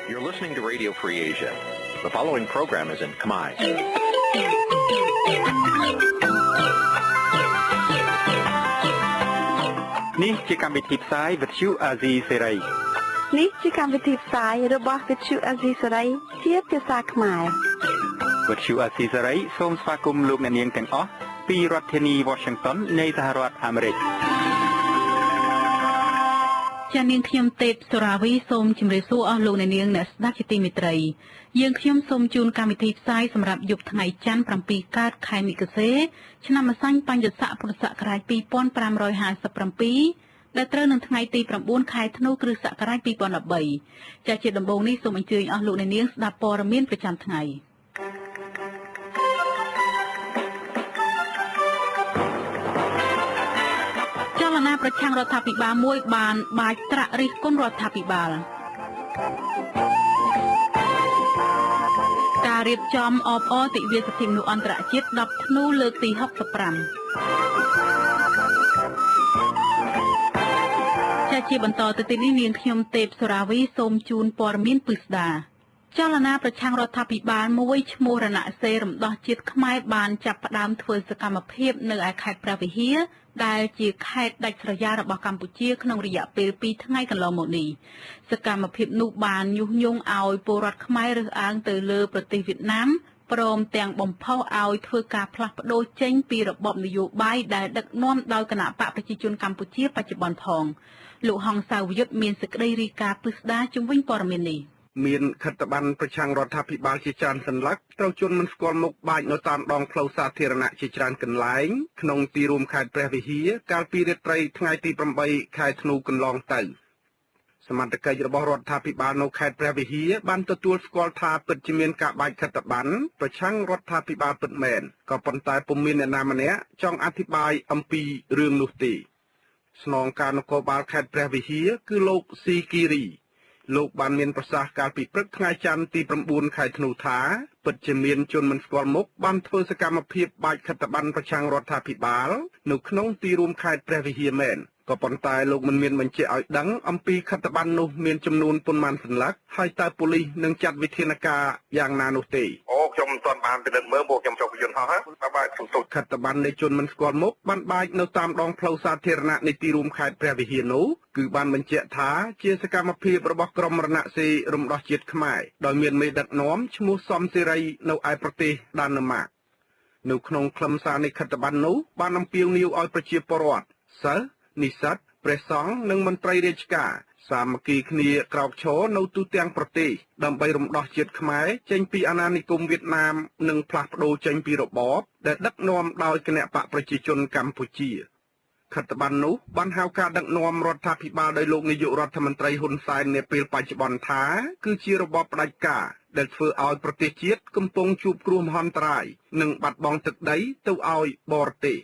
You're listening to Radio Free Asia. The following program is in Khmer. នេះជាកម្មវិធីផ្សាយវិទ្យុអាស៊ីសេរីនេះជាកម្មវិធីផ្សាយរបស់វិទ្យុអាស៊ីសេរីជាភាសាខ្មែរវិទ្យុអាស៊ីសេរីសូមស្វាគមន៍លោកអ្នកនាងទាំងអស់ពីរដ្ឋធានី Washington នៃសហរដ្ឋអាមេរិកចានាងខ្ញុំទេពសូរាវីសូមជម្រាបសួរអស់លោកអ្នកនាងអ្នកស្ដាប់ជាទីមេត្រីយើងខ្ញុំសូមជូនកម្មវិធីផ្សាយសម្រាប់យប់ថ្ងៃច័ន្ទ7កើតខែមិគសេ ឆ្នាំម្សាញ់បញ្ញស័កពុរសករាជ2557ដែលត្រូវនឹងថ្ងៃទី9ខែធ្នូគ្រិស្តសករាជ2013ចាជាដំបូងនេះសូមអញ្ជើញអស់លោកអ្នកនាងស្ដាប់ព័ត៌មានប្រចាំថ្ងៃចលនាប្រឆាំងរដ្ឋាភិបាលមួយបានបាចត្រាក់រិះគន់រដ្ឋាភិបាលការរៀបចំអបអរទិវាសិទ្ធិមនុស្សអន្តរជាតិ10ធ្នូលើកទី65ជាបន្តទៅទៀតនេះនាងខ្ញុំទេពសូរាវីសូមជូនព័ត៌មានពិស្ដាចលនាប្រឆាំងរដ្ឋាភិបាលមួយឈ្មោះរណសេរំដោះជាតិខ្មែរបានចាប់ផ្ដើមធ្វើសកម្មភាពនៅឯខេត្តព្រះវិហារដែលជាខេត្តដាច់ស្រយាលរបស់កម្ពុជាក្នុងរយៈពេល2ថ្ងៃកន្លងមកនេះសកម្មភាពនោះបានញុះញង់ឲ្យពលរដ្ឋខ្មែររើសអើងទៅលើប្រទេសវៀតណាមព្រមទាំងបំផុសឲ្យធ្វើការផ្លាស់ប្ដូរចេញពីរបបនយោបាយដែលដឹកនាំដោយគណបកប្រជាជនកម្ពុជាបច្ចុប្បន្នផងលោកហងសាវយុទ្ធមានសេចក្តីរាយការណ៍ពិស្ដារជុំវិញព័ត៌មាននេះមានខិត្តប័ណ្ណប្រឆាំងរដ្ឋាភិបាលជាច្រើនសន្លឹកត្រូវជន់មិនស្គាល់មុខបាច់នៅតាមដងផ្លូវសាធារណៈជាច្រើនកន្លែងក្នុងទីរួមខេត្តព្រះវិហារកាលពីរាត្រីថ្ងៃទី8ខែធ្នូកន្លងទៅសមត្ថកិច្ចរបស់រដ្ឋាភិបាលនៅខេត្តព្រះវិហារបានទទួលស្គាល់ថាពិតជាមានការបាច់ខិត្តប័ណ្ណប្រឆាំងរដ្ឋាភិបាលពិតមែនក៏ប៉ុន្តែពុំមានអ្នកណាម្នាក់ចង់អធិប្បាយអំពីរឿងនោះទេស្នងការនគរបាលខេត្តព្រះវិហារគឺលោកស៊ីគីរីលោកបានមានប្រសាសន៍កាលពីព្រឹកថ្ងៃច័ន្ទទី9ខែធ្នូថាពិតជាមានជនមិនស្គាល់មុខបានធ្វើសកម្មភាពបាច់ខិត្តប័ណ្ណប្រឆាំងរដ្ឋាភិបាលនៅក្នុងទីរួមខេត្តព្រះវិហារមែនក៏ប៉ុន្តែលោកមិនមានបញ្ជាក់ឲ្យដឹងអំពីខិត្តប័ណ្ណនោះមានចំនួនប៉ុន្មានសន្លឹកហើយតើប៉ូលីសនឹងចាត់វិធានការយ៉ាងណានោះទេខ្ញុំមិនទាន់បានពិនិត្យមើលពួកខ្ញុំចុះយន្តហោះហើយបាច់សំទុះខិត្តប័ណ្ណនៃជនមិនស្គាល់មុខបានបាច់នៅតាមដងផ្លូវសាធារណៈនៃទីរួមខេត្តព្រះវិហារនោះគឺបានបញ្ជាក់ថាជាសកម្មភាពរបស់ក្រុមរណសិរ្សរំដោះជាតិខ្មែរដោយមានមេដឹកនាំឈ្មោះសំសេរីនៅឯប្រទេសដាណឺម៉ាកនៅក្នុងខ្លឹមសារនៃខិត្តប័ណ្ណនោះបានអំពាវនាវឲ្យប្រជាពលរដ្ឋសិស្សនិស្សិតព្រះសង្ឃនិងមន្ត្រីរាជការសាមគ្គីគ្នាក្រោកឈរនៅទូទាំងប្រទេសដើម្បីរំដោះជាតិខ្មែរចេញពីអាណានិគមវៀតណាមនិងផ្លាស់ប្ដូរចេញពីរបបដែលដឹកនាំដោយគណបកប្រជាជនកម្ពុជាខិត្តប័ណ្ណនោះបានហៅការដឹកនាំរដ្ឋាភិបាលដោយលោកនាយករដ្ឋមន្ត្រីហ៊ុនសែននាពេលបច្ចុប្បន្នថាគឺជារបបផ្ដាច់ការដែលធ្វើឲ្យប្រទេសជាតិកំពុងជួបគ្រោះមហន្តរាយនិងបាត់បង់ទឹកដីទៅឲ្យបរទេស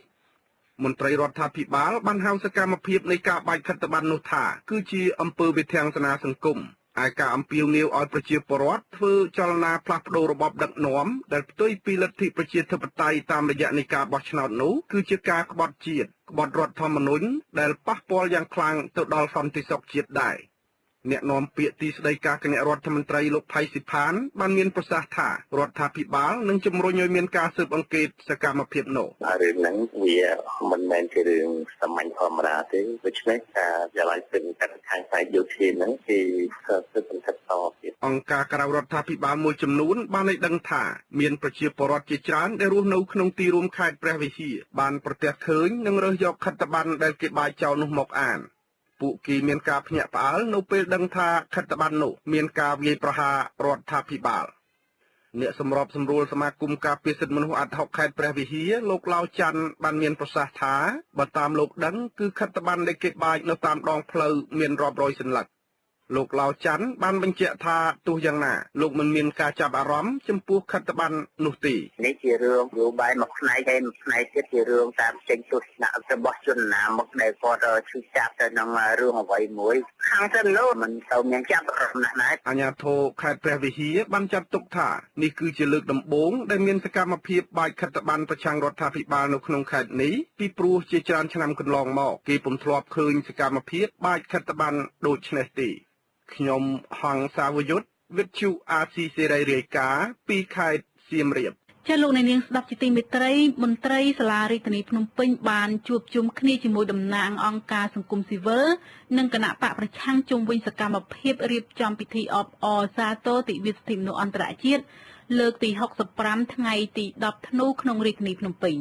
មន្ត្រីរដ្ឋាភិបាលបានហៅសកម្មភាពនៃការបាច់ខិត្តប័ណ្ណនោះថាគឺជាអំពើវិធានសនាសង្គមឯការអំពាវនាវឲ្យប្រជាពលរដ្ឋធ្វើចលនាផ្លាស់ប្ដូររបបដឹកនាំដែលផ្ទុយពីលទ្ធិប្រជាធិបតេយ្យតាមរយៈនៃការបោះឆ្នោតនោះគឺជាការក្បត់ជាតិក្បត់រដ្ឋធម្មនុញ្ញដែលប៉ះពាល់យ៉ាងខ្លាំងទៅដល់សន្តិសុខជាតិដែរអ្នកនាំពាក្យទីស្តីការគណៈរដ្ឋមន្ត្រីលោកផៃស៊ីផានបានមានប្រសាសន៍ថារដ្ឋាភិបាលនឹងជំរុញឲ្យមានការស៊ើបអង្កេតសកម្មភាពនោះរឿងហ្នឹងវាមិនមែនជារឿងសាមញ្ញធម្មតាទេដូច្នេះការឆ្លើយពីកាត់ខាងផ្នែកយោធាហ្នឹងគឺស៊ើបអង្កេតតទៀតអង្គការក្រៅរដ្ឋាភិបាលមួយចំនួនបានឲ្យដឹងថាមានប្រជាពលរដ្ឋជាច្រើនដែលរស់នៅក្នុងទីរួមខេត្តព្រះវិហារបានប្រទះឃើញនិងរើសយកខិត្តប័ណ្ណដែលគេបាចចោលនោះមកអានពួកគេមានការភ្ញាក់ផ្អើលនៅពេលដឹងថាខិត្តប័ណ្ណនោះមានការវាយប្រហាររដ្ឋាភិបាលអ្នកសម្របសម្រួលសមាគមការពារសិទ្ធិមនុស្សអាត់ហុកខេត្តព្រះវិហារលោកឡាវច័ន្ទបានមានប្រសាសន៍ថាបើតាមលោកដឹងគឺខិត្តប័ណ្ណដែលគេបាចនៅតាមដងផ្លូវមានរាប់រយសន្លឹកលោកឡាវច័ន្ទបានបញ្ជាក់ថាទោះយ៉ាងណាលោកមិនមានការចាប់អារម្មណ៍ចំពោះខិត្តប័ណ្ណនោះទេនេះជារឿងយោបាយមួយផ្នែកហើយមួយផ្នែកទៀតជារឿងតាមចេញទស្សនៈរបស់ជនណាមកដែលគាត់ឈឺចាប់ទៅនឹងរឿងអ្វីមួយខាងទៅនោះមិនទៅមានចាប់អារម្មណ៍ណាស់ណាអាជ្ញាធរខេត្តព្រះវិហារបានចាត់ទុកថានេះគឺជាលើកដំបូងដែលមានសកម្មភាពបាចខិត្តប័ណ្ណប្រឆាំងរដ្ឋាភិបាលនៅក្នុងខេត្តនេះពីព្រោះជាច្រើនឆ្នាំកន្លងមកគេពុំធ្លាប់ឃើញសកម្មភាពបាចខិត្តប័ណ្ណដូចនេះទេខ្ញុំហងសាវយុទ្ធ វិទ្យុអាស៊ីសេរីរាយការណ៍ពីខេត្តសៀមរាបចាលោកនាងស្ដាប់ជាទីមេត្រីមន្ត្រីសាលារាជធានីភ្នំពេញបានជួបជុំគ្នាជាមួយតំណាងអង្គការសង្គមស៊ីវិលនិងគណៈបកប្រឆាំងជុំវិញសកម្មភាពរៀបចំពិធីអបអរសាទរទិវាសិទ្ធិមនុស្សអន្តរជាតិលើកទី65ថ្ងៃទី10ធ្នូក្នុងរាជធានីភ្នំពេញ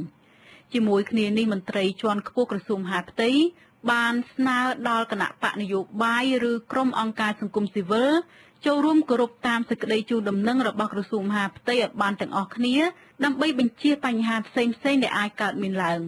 ជាមួយគ្នានេះមន្ត្រីជាន់ខ្ពស់ក្រសួងមហាផ្ទៃបានស្នើដល់គណៈបកនយោបាយឬក្រុមអង្គការសង្គមស៊ីវិលចូលរួមគោរពតាមសេចក្តីជូនដំណឹងរបស់ក្រសួងមហាផ្ទៃឲ្យបានទាំងអស់គ្នាដើម្បីបញ្ជៀសបញ្ហាផ្សេងៗដែលអាចកើតមានឡើង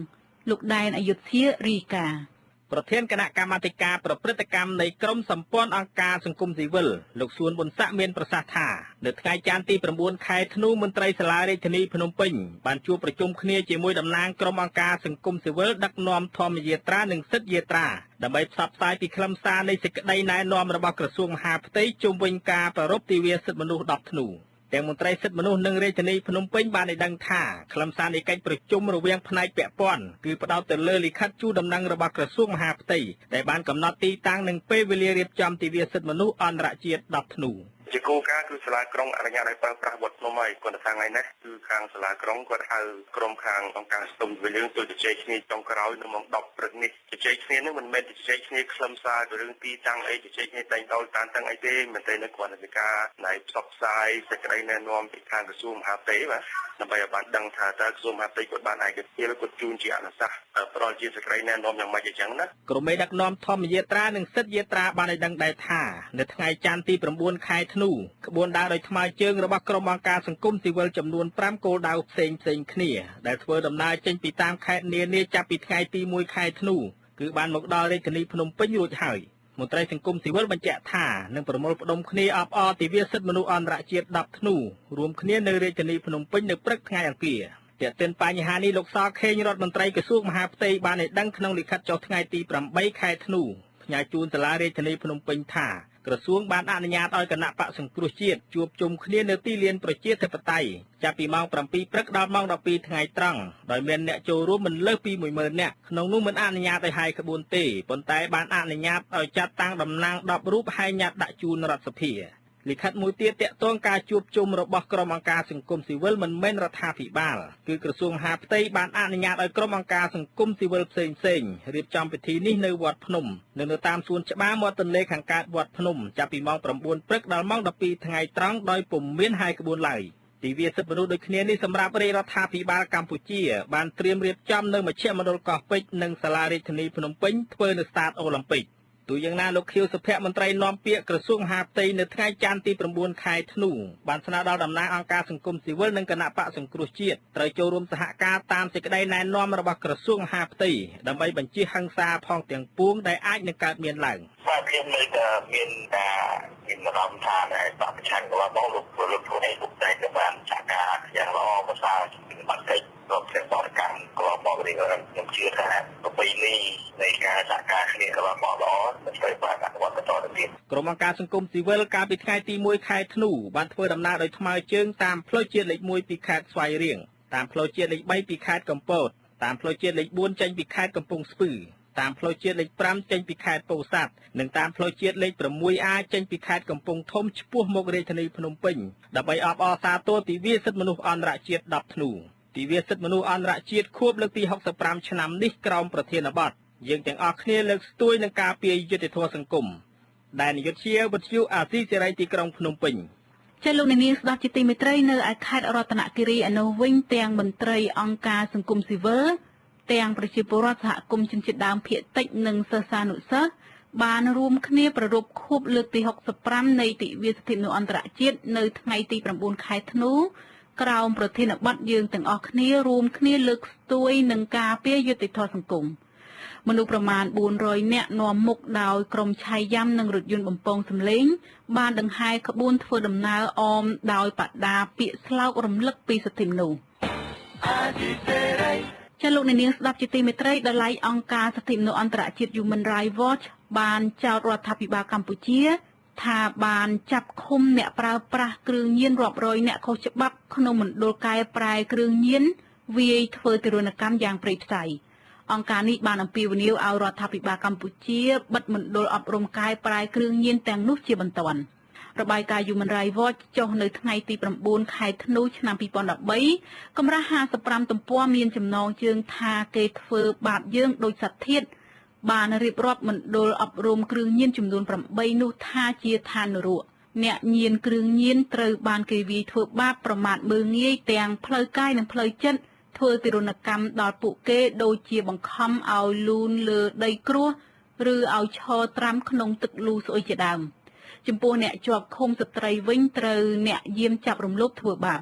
លោកដែនអយុធ្យារាយការណ៍ប្រធានគណៈកម្មាធិការប្រព្រឹត្តកម្មនៃក្រមសម្ព័ន្ធអង្គការសង្គមស៊ីវិលលោកសួនប៊ុនស័កមានប្រសាសន៍ថានៅថ្ងៃច័ន្ទទី9ខែធ្នូមន្ត្រីសាលារាជធានីភ្នំពេញបានជួបប្រជុំគ្នាជាមួយតំណាងក្រុមអង្គការសង្គមស៊ីវិលដឹកនាំធម្មយាត្រានិងសិទ្ធិយាត្រាដើម្បីផ្សព្វផ្សាយពីខ្លឹមសារនៃសេចក្តីណែនាំរបស់ក្រសួងមហាផ្ទៃជុំវិញការប្រារព្ធទិវាសិទ្ធិមនុស្ស10ធ្នូទាំងមន្ត្រីសិទ្ធិមនុស្សនិងរាជធានីភ្នំពេញបានឲ្យដឹងថាខ្លឹមសារនៃកិច្ចប្រជុំរវាងផ្នែកពាក់ព័ន្ធគឺផ្ដោតទៅលើលិខិតជូនដំណឹងរបស់ក្រសួងមហាផ្ទៃដែលបានកំណត់ទីតាំងនិងពេលវេលារៀបចំទិវាសិទ្ធិមនុស្សអន្តរជាតិ10ធ្នូជាគោលការណ៍គឺសាលាក្រុងអនុញ្ញាតឲ្យប្រើប្រាស់វត្តភ្នំហើយគាត់ថាថ្ងៃនេះគឺខាងសាលាក្រុងគាត់ហៅក្រុមខាងអង្គការសង្គមស៊ីវិលយើងទៅជជែកគ្នាចុងក្រោយនៅម៉ោង10ព្រឹកនេះជជែកគ្នានឹងមិនមែនជជែកគ្នាខ្លឹមសារទៅរឿងទីតាំងអីជជែកគ្នាតែងដោយតានតឹងអីទេមិនតែនៅគាត់នៃការណៃផ្សព្វផ្សាយសេចក្តីណែនាំពីខាងក្រសួងមហាផ្ទៃបាទដើម្បីឲ្យបានដឹងថាតើក្រសួងមហាផ្ទៃគាត់បានឯកភាពគាត់ជូនជាអនុសាសន៍ផ្ដល់ជាសេចក្តីណែនាំយ៉ាងម៉េចអញ្ចឹងណាក្រុមមេដឹកនាំធម្មយាត្រានិងសិទ្ធិយាត្រាបានឲ្យដឹងដែរថានៅថ្ងៃច័ន្ទទី9ខែធ្នូក្បួនដើរដោយថ្មើរជើងរបស់ក្រុមអង្គការសង្គមស៊ីវិលចំនួន5គោលដៅផ្សេងគ្នាដែលធ្វើដំណើរចេញពីតាមខេត្តនានាចាប់ពីថ្ងៃទី1ខែធ្នូគឺបានមកដល់រាជធានីភ្នំពេញរួចហើយមន្ត្រីសង្គមស៊ីវិលបញ្ជាក់ថានឹងប្រមូលផ្ដុំគ្នាអបអរទិវាសិទ្ធិមនុស្សអន្តរជាតិ10ធ្នូរួមគ្នានៅរាជធានីភ្នំពេញនៅព្រឹកថ្ងៃអង្គារទាក់ទិនបញ្ហានេះលោកសខេងរដ្ឋមន្ត្រីក្រសួងមហាផ្ទៃបានឲ្យដឹងក្នុងលិខិតចុះថ្ងៃទី8ខែធ្នូផ្ញើជូនសាលារាជធានីភ្នំពេញថាក្រសួងបានអនុញ្ញាតឲ្យគណៈបកសង្គ្រោះជាតិជួបជុំគ្នានៅទីលានប្រជាធិបតេយ្យចាប់ពីម៉ោង7ព្រឹកដល់ម៉ោង12ថ្ងៃត្រង់ដោយមានអ្នកចូលរួមមិនលើសពី 10000 នាក់ក្នុងនោះមិនអនុញ្ញាតឲ្យហាយក្បួនទេប៉ុន្តែបានអនុញ្ញាតឲ្យចាត់តាំងតំណាង10រូបហើយញត្តិដាក់ជូនរដ្ឋសភាលិខិតមួយទៀតតាក់ទងការជួបជុំរបស់ក្រុមអង្គការសង្គមស៊ីវិលមិនមែនរដ្ឋាភិបាលគឺក្រសួងមហាផ្ទៃបានអនុញ្ញាតឲ្យក្រុមអង្គការសង្គមស៊ីវិលផ្សេងៗរៀបចំពិធីនេះនៅវត្តភ្នំនៅតាមសួនច្បារមាត់ទន្លេខាងកើតវត្តភ្នំចាប់ពីម៉ោង9ព្រឹកដល់ម៉ោង12ថ្ងៃត្រង់ដោយពុំមានហាយក្បួនឡើយទិវាសិទ្ធិមនុស្សដូចគ្នានេះសម្រាប់រាជរដ្ឋាភិបាលកម្ពុជាបានត្រៀមរៀបចំនៅមជ្ឈមណ្ឌលកោះពេជ្រនិងសាលារាជធានីភ្នំពេញធ្វើនៅស្តាតអូឡ িম্প ិកទូយ៉ាងណាលោកខៀវសុភ័ក្រមន្ត្រីនាំពាក្យក្រសួងមហាផ្ទៃនៅថ្ងៃច័ន្ទទី9ខែធ្នូបានស្នើដល់តំណាងអង្គការសង្គមស៊ីវិលនិងគណៈបកសង្គ្រោះជាតិត្រូវចូលរួមសហការតាមសេចក្តីណែនាំរបស់ក្រសួងមហាផ្ទៃដើម្បីបញ្ជៀសហិង្សាផងទាំងពួងដែលអាចនឹងកើតមានឡើងបាទខ្ញុំនៅតែមានការមានអារម្មណ៍ថាដែលបកប្រឆាំងរបស់បងលោកខ្លួនឯងលោកតែបានសហការយ៉ាងល្អប្រសើរពីបាត់កិច្ចរបស់ព្រះបរិកម្មរបស់បងរៀងខ្ញុំជឿថាប្រពៃណីនៃការសហការគ្នារបស់បងល្អមិនត្រូវបានអនុវត្តបន្តទៅទៀតក្រុមអង្គការសង្គមស៊ីវិលកាលពីថ្ងៃទី1ខែធ្នូបានធ្វើដំណើរដោយថ្មើរជើងតាមផ្លូវជាតិលេខ1ពីខេត្តស្វាយរៀងតាមផ្លូវជាតិលេខ3ពីខេត្តកំពតតាមផ្លូវជាតិលេខ4ចេញពីខេត្តកំពង់ស្ពឺតាមផ្លូវជាតិលេខ5ចេញពីខេត្តពោធិ៍សាត់និងតាមផ្លូវជាតិលេខ 6A ចេញពីខេត្តកំពង់ធំឆ្ពោះមករាជធានីភ្នំពេញដើម្បីអបអរសាទរទិវាសិទ្ធិមនុស្សអន្តរជាតិ10ធ្នូទិវាសិទ្ធិមនុស្សអន្តរជាតិខួបលើកទី65ឆ្នាំនេះក្រោមប្រធានបទយើងទាំងអស់គ្នាលើកស្ទួយនឹងការពារយុត្តិធម៌សង្គមដែលនាយកជាវិទ្យុអាស៊ីសេរីទីក្រុងភ្នំពេញចាលោកនាងស្ដាប់ជាទីមេត្រីនៅឯខេត្តរតនគិរីឯនោះវិញទាំងមន្ត្រីអង្គការសង្គមស៊ីវិលទាំងប្រជាពលរដ្ឋសហគមន៍ជនជាតិដើមភាគតិចនិងសិស្សានុសិស្សបានរួមគ្នាប្រារព្ធខួបលើកទី65នៃទិវាសិទ្ធិមនុស្សអន្តរជាតិនៅថ្ងៃទី9ខែធ្នូក្រោមប្រធានបទយើងទាំងអស់គ្នារួមគ្នាលើកស្ទួយនឹងការពារយុត្តិធម៌សង្គមមនុស្សប្រមាណ400នាក់នាំមុខដោយក្រុមឆៃយ៉ាំនិងរថយន្តបំពងសម្លេងបានដង្ហែក្បួនធ្វើដំណើរអមដោយបដាពាក្យស្លោករំលឹកពីសិទ្ធិមនុស្សចាលោកនាងស្ដាប់ជាទីមេត្រីដល់ឡៃអង្គការសិទ្ធិមនុស្សអន្តរជាតិ Human Rights Watch បានចោទរដ្ឋាភិបាលកម្ពុជាថាបានចាប់ឃុំអ្នកប្រើប្រាស់គ្រឿងញៀនរាប់រយអ្នកខុសច្បាប់ក្នុងមណ្ឌលកែប្រែគ្រឿងញៀនវាយធ្វើទារុណកម្មយ៉ាងព្រៃផ្សៃអង្គការនេះបានអំពាវនាវឲ្យរដ្ឋាភិបាលកម្ពុជាបិទមណ្ឌលអប់រំកែប្រែគ្រឿងញៀនទាំងនោះជាបន្ទាន់ របាយការណ៍ Human Rights Watch ចុះនៅថ្ងៃទី9 ខែធ្នូឆ្នាំ2013កម្រាស់55ទំព័រមានចំណងជើងថាគេធ្វើបាបយើងដោយសត្វធាតុបានរៀបរាប់មណ្ឌលអប់រំគ្រឿងញៀនចំនួន8នោះថាជាឋាននរកអ្នកញៀនគ្រឿងញៀនត្រូវបានគេវាយធ្វើបាបប្រមាថមើលងាយទាំងផ្លូវកាយនិងផ្លូវចិត្តធ្វើទារុណកម្មដល់ពួកគេដូចជាបង្ខំឲ្យលូនលើដីគ្រោះឬឲ្យឈរត្រាំក្នុងទឹកលូស្អុយជាដើមចំពោះអ្នកជាប់ឃុំស្ត្រីវិញត្រូវអ្នកយាមចាប់រំលោភធ្វើបាប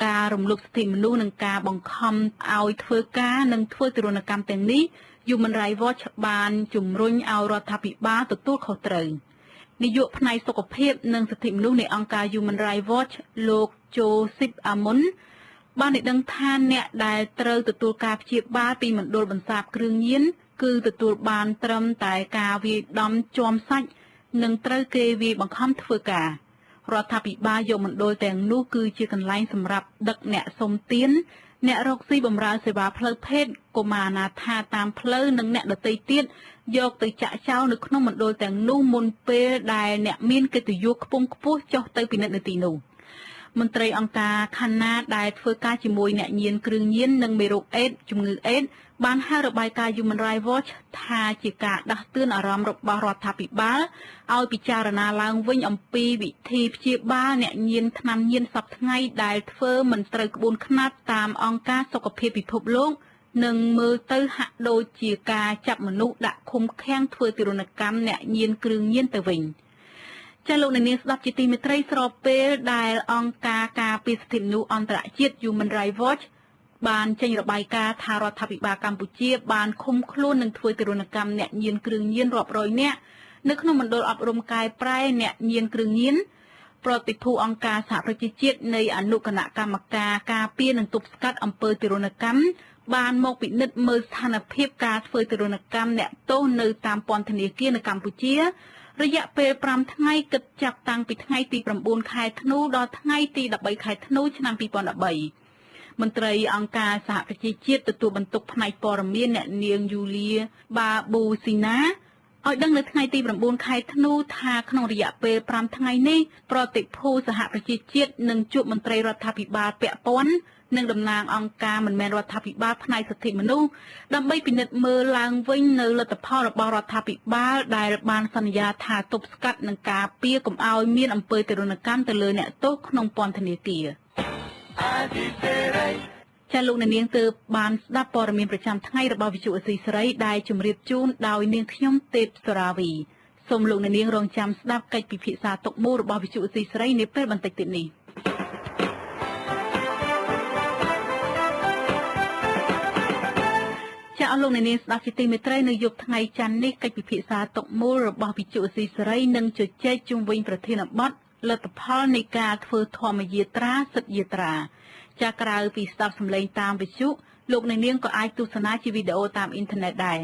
ការរំលោភសិទ្ធិមនុស្សនិងការបង្ខំឲ្យធ្វើការនិងធ្វើទារុណកម្មទាំងនេះ Human Rights Watch បានជំរុញឲ្យរដ្ឋាភិបាលទទួលខុសត្រូវនាយកផ្នែកសុខភាពនិងសិទ្ធិមនុស្សនៃអង្គការ Human Rights Watch លោក Joseph Amun បានដឹងថាអ្នកដែលត្រូវទទួលការព្យាបាលពីមណ្ឌលបន្សាបគ្រឿងញៀនគឺទទួលបានត្រឹមតែការវាយដំជាំសាច់និងត្រូវគេវាយបង្ខំធ្វើការរដ្ឋាភិបាលយកមណ្ឌលទាំងនោះគឺជាកន្លែងសម្រាប់ដឹកអ្នកសុំទានអ្នករកស៊ីបម្រើសេវាផ្លូវភេទកុមារអនាថាតាមផ្លូវនិងអ្នកដទៃទៀតយកទៅចាក់ចោលនៅក្នុងមណ្ឌលទាំងនោះមុនពេលដែលអ្នកមានកិត្តិយសខ្ពង់ខ្ពស់ចុះទៅពិនិត្យនៅទីនោះមន្ត្រីអង្គការខាណាដែលធ្វើការជាមួយអ្នកញៀនគ្រឿងញៀននិងមេរោគអេដជំងឺអេដបានហៅរបាយការណ៍ Human Rights Watch ថាជាការដាស់តឿនអារម្មណ៍របស់រដ្ឋាភិបាលឲ្យពិចារណាឡើងវិញអំពីវិធីព្យាបាលអ្នកញៀនថ្នាំញៀនសពថ្ងៃដែលធ្វើមិនត្រូវក្បួនខ្នាតតាមអង្គការសុខភាពពិភពលោកនិងមើលទៅហាក់ដូចជាការចាប់មនុស្សដាក់ឃុំឃាំងធ្វើទារុណកម្មអ្នកញៀនគ្រឿងញៀនទៅវិញចាលោកអ្នកនាងស្ដាប់ជាទីមេត្រីស្របពេលដែលអង្គការការពារសិទ្ធិមនុស្សអន្តរជាតិ Human Rights Watch បានចេញរបាយការណ៍ថារដ្ឋាភិបាលកម្ពុជាបានឃុំខ្លួននិងធ្វើទារុណកម្មអ្នកញៀនគ្រឿងញៀនរាប់រយនាក់នៅក្នុងមណ្ឌលអប់រំកែប្រែអ្នកញៀនគ្រឿងញៀនប្រតិភូអង្គការសហប្រជាជាតិនៃអនុគណៈកម្មការការពារនិងទប់ស្កាត់អំពើទារុណកម្មបានមកពិនិត្យមើលស្ថានភាពការធ្វើទារុណកម្មអ្នកទោសនៅតាមពន្ធនាគារនៅកម្ពុជារយៈពេល5ថ្ងៃគិតចាប់តាំងពីថ្ងៃទី9ខែធ្នូដល់ថ្ងៃទី13ខែធ្នូឆ្នាំ2013មន្ត្រីអង្គការសហប្រជាជាតិទទួលបន្ទុកផ្នែកព័ត៌មានអ្នកនាងយូលីបាប៊ូស៊ីណាឲ្យដឹងនៅថ្ងៃទី9ខែធ្នូថាក្នុងរយៈពេល5ថ្ងៃនេះប្រតិភូសហប្រជាជាតិនឹងជួបមន្ត្រីរដ្ឋាភិបាលពាក់ព័ន្ធនិងតំណាងអង្គការមិនមែនរដ្ឋាភិបាលផ្នែកសិទ្ធិមនុស្សដើម្បីពិនិត្យមើលឡើងវិញនៅលទ្ធផលរបស់រដ្ឋាភិបាលដែលបានសន្យាថាទប់ស្កាត់នឹងការពារកុំឲ្យមានអំពើទារុណកម្មទៅលើអ្នកទោសក្នុងពន្ធនាគារចាលោកអ្នកនាងទើបបានស្ដាប់ព័ត៌មានប្រចាំថ្ងៃរបស់វិទ្យុអេស៊ីសេរីដែលជម្រាបជូនដោយនាងខ្ញុំទេពសុរាវីសូមលោកអ្នកនាងរងចាំស្ដាប់កិច្ចពិភាក្សាទុកមូលរបស់វិទ្យុអេស៊ីសេរីនាពេលបន្តិចទៀតនេះអស់លោកអ្នកនាងស្ដាប់ជាទីមេត្រីនៅយប់ថ្ងៃច័ន្ទនេះកិច្ចពិភាក្សាទុកមូលរបស់វិទ្យុអេស៊ីសេរីនឹងជជែកជុំវិញប្រធានបទលទ្ធផលនៃការធ្វើធម្មយាត្រាសិទ្ធិយាត្រាចាក្រៅពីស្ដាប់សម្លេងតាមវិទ្យុលោកអ្នកនាងក៏អាចទស្សនាជាវីដេអូតាមអ៊ីនធឺណិតដែរ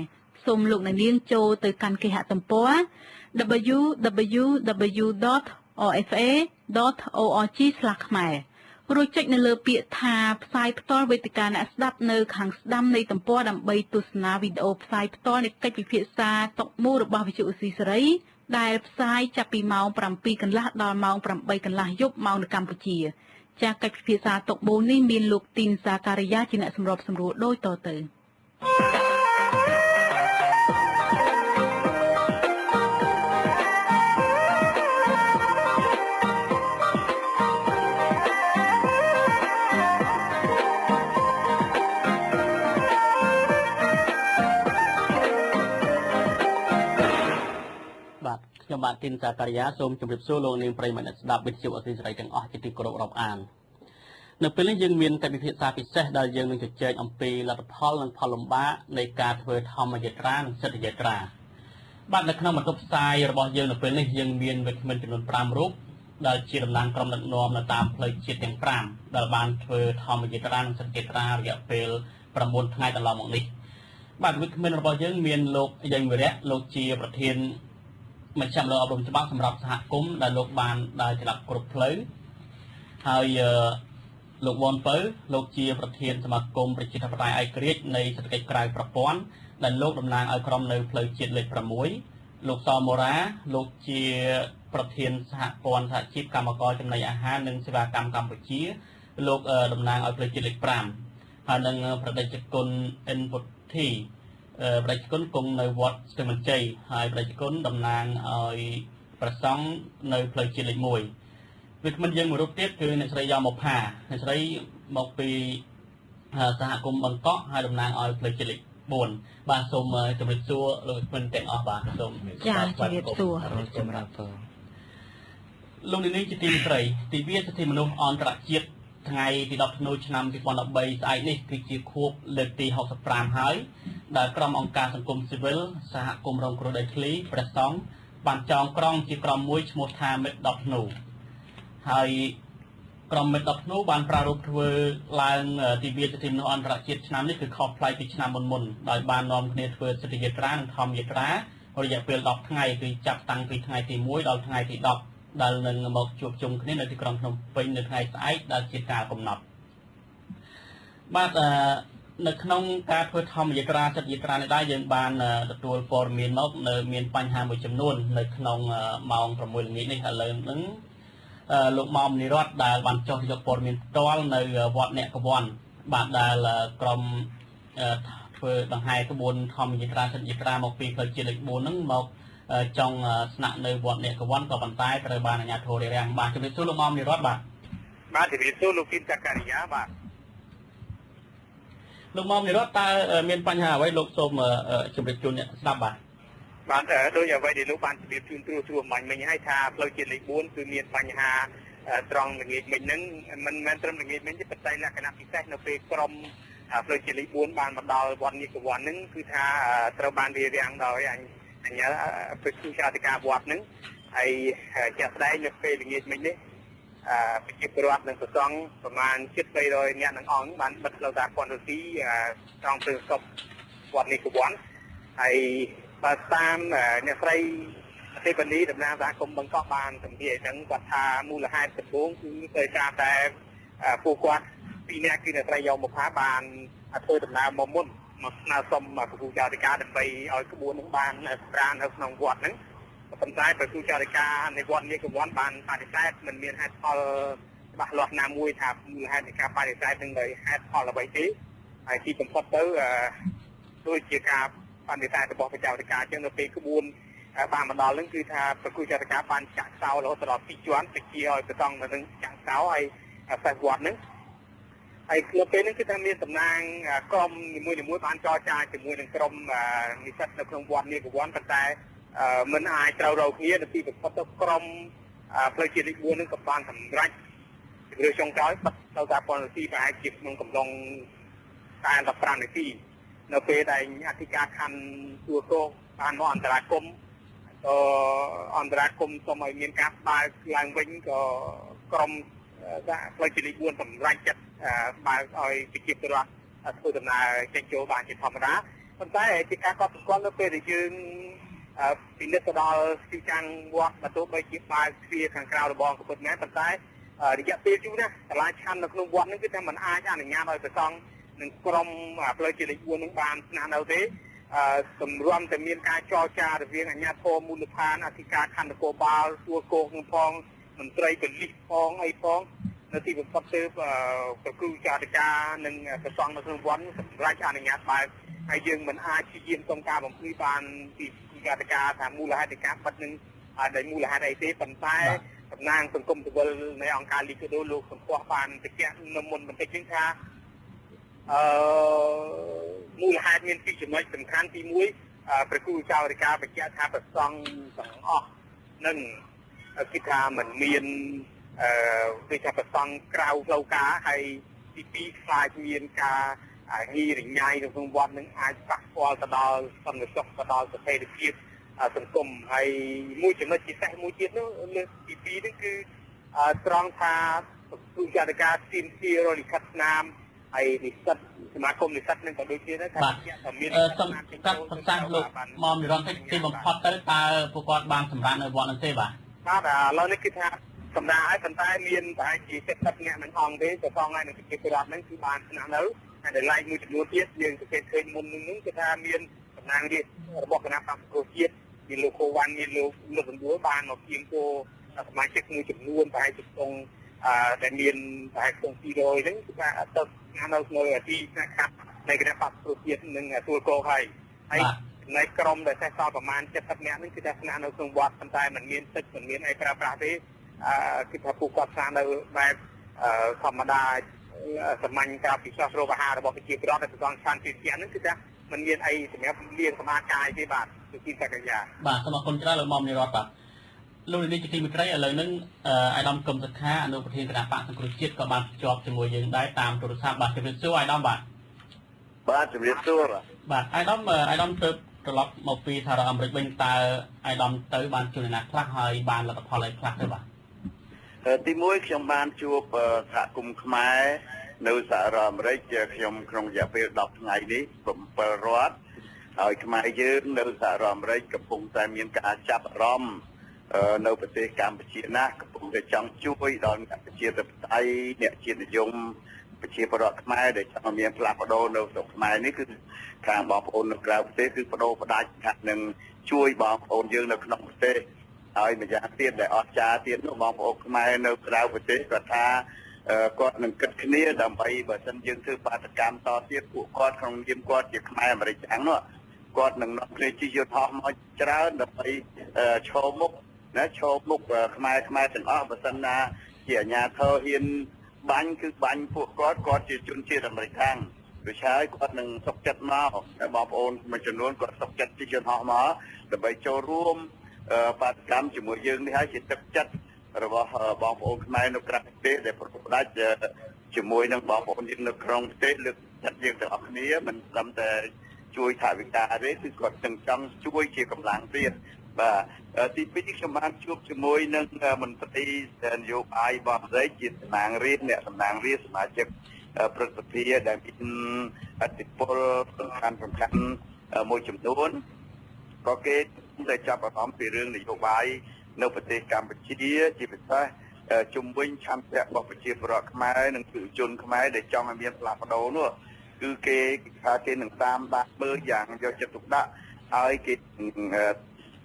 សូមលោកអ្នកនាងចូលទៅកាន់គេហទំព័រ www.rfa.org/ ខ្មែររួចចុចនៅលើពាក្យថាផ្សាយផ្ទាល់វេទិកាអ្នកស្ដាប់នៅខាងស្ដាំនៃទំព័រដើម្បីទស្សនាវីដេអូផ្សាយផ្ទាល់នៃកិច្ចពិភាក្សាតុមូលរបស់វិទ្យុអេស៊ីសេរីដែលផ្សាយចាប់ពីម៉ោង 7 កន្លះដល់ម៉ោង 8 កន្លះយប់ម៉ោងនៅកម្ពុជាចាកិច្ចពិភាក្សាតុមូលនេះមានលោកទីនសាការីយ៉ាជាអ្នកសម្របសម្រួលដូចតទៅខ្ញុំបាទទីនសាការីយ៉ាសូមជម្រាបសួរលោកនាងប្រិយមិត្តអ្នកស្ដាប់វិទ្យុអេស៊ីសេរីទាំងអស់ជាទីគោរពរាប់អាននៅពេលនេះយើងមានកិច្ចពិភាក្សាពិសេសដែលយើងនឹងជជែកអំពីលទ្ធផលនិងផលលំបាកនៃការធ្វើធម្មយាត្រានិងសិទ្ធិយាត្រាបាទនៅក្នុងបន្ទប់ផ្សាយរបស់យើងនៅពេលនេះយើងមានវិក្កាមចំនួន5រូបដែលជាតំណាងក្រុមដឹកនាំនៅតាមផ្លូវជាតិទាំង5ដែលបានធ្វើធម្មយាត្រានិងសិទ្ធិយាត្រារយៈពេល9ថ្ងៃកន្លងមកនេះបាទវិក្កាមរបស់យើងមានលោកយ៉ងវិរៈលោកជាប្រធានមជ្ឈមណ្ឌលអប់រំច្បាប់សម្រាប់សហគមន៍ដែលលោកបានដើរឆ្លាប់គ្រប់ផ្លូវហើយលោកវ៉ាន់ពៅលោកជាប្រធានសមាគមប្រជាធិបតេយ្យឯករាជ្យនៃសេដ្ឋកិច្ចក្រៅប្រព័ន្ធដែលលោកតំណាងឲ្យក្រុមនៅផ្លូវជាតិលេខ6 លោកសមរ៉ាលោកជាប្រធានសហព័ន្ធសហជីពកម្មករចំណីអាហារនិងសេវាកម្មកម្ពុជាលោកតំណាងឲ្យផ្លូវជាតិលេខ5ហើយនឹងប្រតិជនគុណអិនពុទ្ធីប្រតិជនគុណគង់នៅវត្តស្ទឹងមន្ជ័យហើយប្រតិជនគុណតំណាងឲ្យប្រសង់នៅផ្លូវជាតិលេខ1វាគ្មិនយើងមួយរូបទៀតគឺអ្នកស្រីយ៉មកផាអ្នកស្រីមកពីសហគមន៍បង្កក់ហើយតំណាងឲ្យផ្លូវជាតិលេខ4បាទសូមជម្រាបសួរលោកគ្មិនទាំងអស់បាទសូមចាជម្រាបសួរចម្រើនពរលោកនាងជាទីមេត្រីទិវាសិទ្ធិមនុស្សអន្តរជាតិថ្ងៃទី10ធ្នូឆ្នាំ2013ស្អែកនេះគឺជាខួបលើកទី65ហើយដែលក្រុមអង្គការសង្គមស៊ីវិលសហគមន៍រងគ្រោះដីធ្លីព្រះសង្ឃបានចងក្រងជាក្រុមមួយឈ្មោះថាមិត្ត10ធ្នូហើយក្រុមមិត្ត10ធ្នូបានប្រារព្ធធ្វើឡើងទិវាសិទ្ធិមនុស្សអន្តរជាតិឆ្នាំនេះគឺខុសប្លែកពីឆ្នាំមុនដោយបាននាំគ្នាធ្វើសិទ្ធិយាត្រានិងធម្មយាត្រារយៈពេល10ថ្ងៃគឺចាប់តាំងពីថ្ងៃទី1ដល់ថ្ងៃទី10ដែលនឹងមកជួបជុំគ្នានៅទីក្រុងភ្នំពេញនៅថ្ងៃស្អែកដែលជាការកំណត់បាទនៅក្នុងការធ្វើធម្មយាត្រាសិទ្ធិយាត្រានេះដែរយើងបានទទួលព័ត៌មានមកនៅមានបញ្ហាមួយចំនួននៅក្នុងម៉ោង6ល្ងាចនេះឥឡូវហ្នឹងលោកម៉ោមនិរ័ត្នដែលបានចុះយកព័ត៌មានផ្ទាល់នៅវត្តអ្នកកវ័នបាទដែលក្រុមធ្វើដង្ហែក្បួនធម្មយាត្រាសិទ្ធិយាត្រាមកពីផ្លូវជាតិលេខ4ហ្នឹងមកចង់ស្នាក់នៅវត្តអ្នកកវ័នក៏ប៉ុន្តែត្រូវបានអាជ្ញាធររារាំងបាទជំរាបសួរលោកម៉ោមនិរ័ត្នបាទជំរាបសួរលោកគិនចក្រាយាបាទលោកម៉ោមនិរ័ត្នតើមានបញ្ហាអ្វីលោកសូមជម្រាបជូនអ្នកស្ដាប់បាទដូចអ្វីដែលលោកបានជម្រាបជូនគ្រួមិញឲ្យថាផ្លូវជាតិលេខ4គឺមានបញ្ហាត្រង់ល្ងាចមិញហ្នឹងមិនមែនត្រឹមល្ងាចមិញទេប៉ុន្តែលក្ខណៈពិសេសនៅពេលក្រុមផ្លូវជាតិលេខ4បានមកដល់វត្តនេះកវ័នហ្នឹងគឺថាត្រូវបានរារាំងដោយអញ្ញាប្រជាចាតិកាវត្តហ្នឹងហើយជាក់ស្ដែងនៅពេលល្ងាចមិញនេះប្រជាពលរដ្ឋនិងប្រសង់ប្រមាណជិត300នាក់នឹងអង្គបានបិទផ្លូវតាពន្ធទីត្រង់ព្រឹងស្តុបវត្តនេះកវ័នហើយបើតាមអ្នកស្រីទេពនីតំណាងសហគមន៍បង្កក់បានសម្ភារហ្នឹងគាត់ថាមូលហេតុដំបូងគឺដោយសារតែពួកគាត់ពីរនាក់គឺអ្នកស្រីយកមកផាបានធ្វើដំណើរមកមុនមកស្នើសុំព្រះគ្រូចៅតិកាដើម្បីឲ្យក្បួននឹងបានសម្រាននៅក្នុងវត្តហ្នឹងប៉ុន្តែព្រះគ្រូចៅតិកានៃវត្តនេះកវ័នបានបដិសេធមិនមានហេតុផលច្បាស់លាស់ណាមួយថាមូលហេតុនៃការបដិសេធនឹងដោយហេតុផលអ្វីទេហើយទីបំផុតទៅដូចជាការបដិសេធរបស់ព្រះចៅតិកាអញ្ចឹងនៅពេលក្បួនបានមកដល់ហ្នឹងគឺថាព្រះគ្រូចៅតិកាបានចាក់សោរហូតដល់2ជាន់ទៅជាឲ្យប្រសង់នៅនឹងចាក់សោហើយផ្សេងវត្តហ្នឹងហើយនៅពេលនេះគឺថាមានតំណាងក្រុមនីមួយៗបានចរចាជាមួយនឹងក្រុមនិស្សិតនៅក្នុងវត្តនេះកវ័នប៉ុន្តែមិនអាចត្រូវរកគ្នានៅទីបំផុតទៅក្រុមផ្លូវជាតិលេខ4នឹងក៏បានសម្រេចឬចុងក្រោយបិទទៅតាមពលនីតិប្រហែលជាក្នុងកំឡុងតែ15នាទីនៅពេលដែលអធិការខណ្ឌទួកោបានមកអន្តរាគមសូមឲ្យមានការបើកឡើងវិញក៏ក្រុមផ្លូវជាតិលេខ4សម្រេចចិត្តបើកឲ្យប្រជាពលរដ្ឋធ្វើដំណើរចេញចូលបានជាធម្មតាប៉ុន្តែជាការកត់សម្គាល់នៅពេលដែលយើងពិនិត្យទៅដល់ទីតាំងវត្តបើទោះបីជាបើកទ្វារខាងក្រៅរបងក៏ពិតមែនប៉ុន្តែរយៈពេលយូរណាស់កន្លងឆាន់នៅក្នុងវត្តហ្នឹងគឺថាมันអាចអនុញ្ញាតឲ្យប្រសង់នឹងក្រុមផ្លូវជាតិលេខ4ហ្នឹងបានស្នាក់នៅទេសម្រាប់តែមានការចរចារវាងអាជ្ញាធរមូលដ្ឋានអធិការខណ្ឌនគរបាលទួកោនឹងផងមន្ត្រីប៉ូលីសផងអីផងនៅទីបំផុតទៅព្រះគ្រូចៅតិកានិងប្រសង់នៅក្នុងវត្តសម្រាប់អនុញ្ញាតបើកហើយយើងមិនអាចព្យាយាមសុំការបំភ្លឺបានពីចៅតិកាថាមូលហេតុនៃការបិទនឹងដោយមូលហេតុអីទេប៉ុន្តែតំណាងសង្គមស៊ីវិលនៃអង្គការលីកាដូលោកសំពោះបានបញ្ជាក់នៅមុនបន្តិចនេះថាមូលហេតុមានពីរចំណុចសំខាន់ទី1ព្រះគ្រូចៅតិកាបញ្ជាក់ថាប្រសង់ទាំងអស់នឹងគិតថាมันមានដូចថាប្រសង់ក្រៅផ្លូវការហើយទី2ខ្លាចមានការហីរញ៉ៃនៅក្នុងវត្តនឹងអាចប៉ះពាល់ទៅដល់សន្តិសុខទៅដល់ស្ថិរភាពសង្គមហើយមួយចំណុចពិសេសមួយទៀតនោះលើកទី2នេះគឺត្រង់ថាទូចតិកាទីមទីរលិខិតស្នាមហើយនិស្សិតសមាគមនិស្សិតនឹងក៏ដូចគ្នាដែរថាមានសំកាត់ប្រសាសន៍លោកមកនិរន្តរ៍ទីបំផុតទៅតើពួកគាត់បានសម្រាប់នៅវត្តនោះទេបាទឥឡូវនេះគឺថាសម្រាប់ឲ្យប៉ុន្តែមានប្រហែលជា70នាក់នឹងអង្គទេប្រសងហើយនឹងប្រជាពលរដ្ឋហ្នឹងគឺបានស្នាក់នៅហើយដែលឡែកមួយចំនួនទៀតយើងសង្កេតឃើញមុននឹងគឺថាមានតំណាងរាស្ត្ររបស់គណៈបក្សប្រជាជាតិនិ មានលោកគូវ៉ាន់មានលោកសម្ដួលបានមកជាងគោសមាជិកមួយចំនួនប្រហែលជាក្នុងដែលមានប្រហែលក្នុង200ហ្នឹងគឺថាអត់ទៅនៅទីស្នាក់កាត់នៃគណៈបកប្រជាជាតិនិងទួលគោហើយនៃក្រុមដែលសេះសល់ប្រមាណ70នាក់នេះគឺថាស្នាក់នៅក្នុងវត្តប៉ុន្តែมันមានទឹកมันមានអីប្រើប្រាស់ទេគឺថាពួកគាត់ស្នាក់នៅបែបធម្មតាសាមញ្ញការពិសេសរោគអាហាររបស់ប្រជាពលរដ្ឋដែលប្រកបស្ថានភាពជាហ្នឹងគឺថាมันមានអីសម្រាប់លៀងសមាកាយទេបាទគឺទីសក្យាបាទសូមអរគុណច្រើនលោកមុំនិរដ្ឋបាទលោកនាយកទីមេត្រីឥឡូវហ្នឹងអាយដាមកឹមសុខាអនុប្រធានគណៈបកសង្គ្រោះជាតិក៏បានភ្ជាប់ជាមួយយើងដែរតាមទូរស័ព្ទបាទជំរាបសួរអាយដាមបាទជំរាបសួរបាទអាយដាមទៅត្រឡប់មកពីសហរដ្ឋអាមេរិកវិញតើអាយដាមទៅបានជួបអ្នកខ្លះហើយបានលទ្ធផលអីខ្លះទៅបាទទី1ខ្ញុំបានជួបសហគមន៍ខ្មែរនៅសហរដ្ឋអាមេរិកខ្ញុំក្នុងរយៈពេល10ថ្ងៃនេះ7រដ្ឋហើយខ្មែរយើងនៅសហរដ្ឋអាមេរិកកំពុងតែមានការចាប់អារម្មណ៍នៅប្រទេសកម្ពុជាណាស់កំពុងតែចង់ជួយដល់អ្នកប្រជាធិបតេយ្យអ្នកជាតិនិយមប្រជាពលរដ្ឋខ្មែរដែលចង់មានផ្លាស់ប្ដូរនៅស្រុកខ្មែរនេះគឺខាងបងប្អូននៅក្រៅប្រទេសគឺបដូរផ្ដាច់ថានឹងជួយបងប្អូនយើងនៅក្នុងប្រទេសហើយម្យ៉ាងទៀតដែលអស្ចារ្យទៀតនោះបងប្អូនខ្មែរនៅក្រៅប្រទេសគាត់ថាគាត់នឹងគិតគ្នាដើម្បីបើសិនយើងធ្វើបាតកម្មតទៀតពួកគាត់ក្នុងនាមគាត់ជាខ្មែរអាមេរិកហ្នឹងគាត់នឹងនាំគ្នាជិះយន្តហោះមកច្រើនដើម្បីឈរមុខខ្មែរទាំងអស់បើសិនណាជាអាជ្ញាធរហ៊ានបាញ់គឺបាញ់ពួកគាត់ជាជនជាតិអាមេរិកខាងដូច្នេះគាត់នឹងសុខចិត្តមកបងប្អូនមួយចំនួនគាត់សុខចិត្តជិះយន្តហោះមកដើម្បីចូលរួមបាតកម្មជាមួយយើងនេះហើយជាទឹកចិត្តរបស់បងប្អូនខ្មែរនៅក្រៅប្រទេសដែលប្រកបដាច់ជាមួយនឹងបងប្អូនយើងនៅក្នុងប្រទេសលើកចិត្តយើងទាំងអស់គ្នាមិនត្រឹមតែជួយថវិកាទេគឺគាត់ទាំងចង់ជួយជាកម្លាំងទៀតបាទទី2ខ្ញុំបានជួបជាមួយនឹងមន្ត្រីនយោបាយរបស់ប្រទេសជាតំណាងរាស្ត្រអ្នកតំណាងរាស្ត្រសមាជិកព្រឹទ្ធសភាដែលមានអធិបុលសំខាន់មួយចំនួនក៏គេតែចាប់អារម្មណ៍ពីរឿងនយោបាយនៅប្រទេសកម្ពុជាជាពិសេសជំវិញឆន្ទៈរបស់ប្រជាពលរដ្ឋខ្មែរនិងប្រជាជនខ្មែរដែលចង់ឲ្យមានផ្លាស់ប្ដូរនោះគឺគេថាគេនឹងតាមដានមើលយ៉ាងយកចិត្តទុកដាក់ឲ្យគេ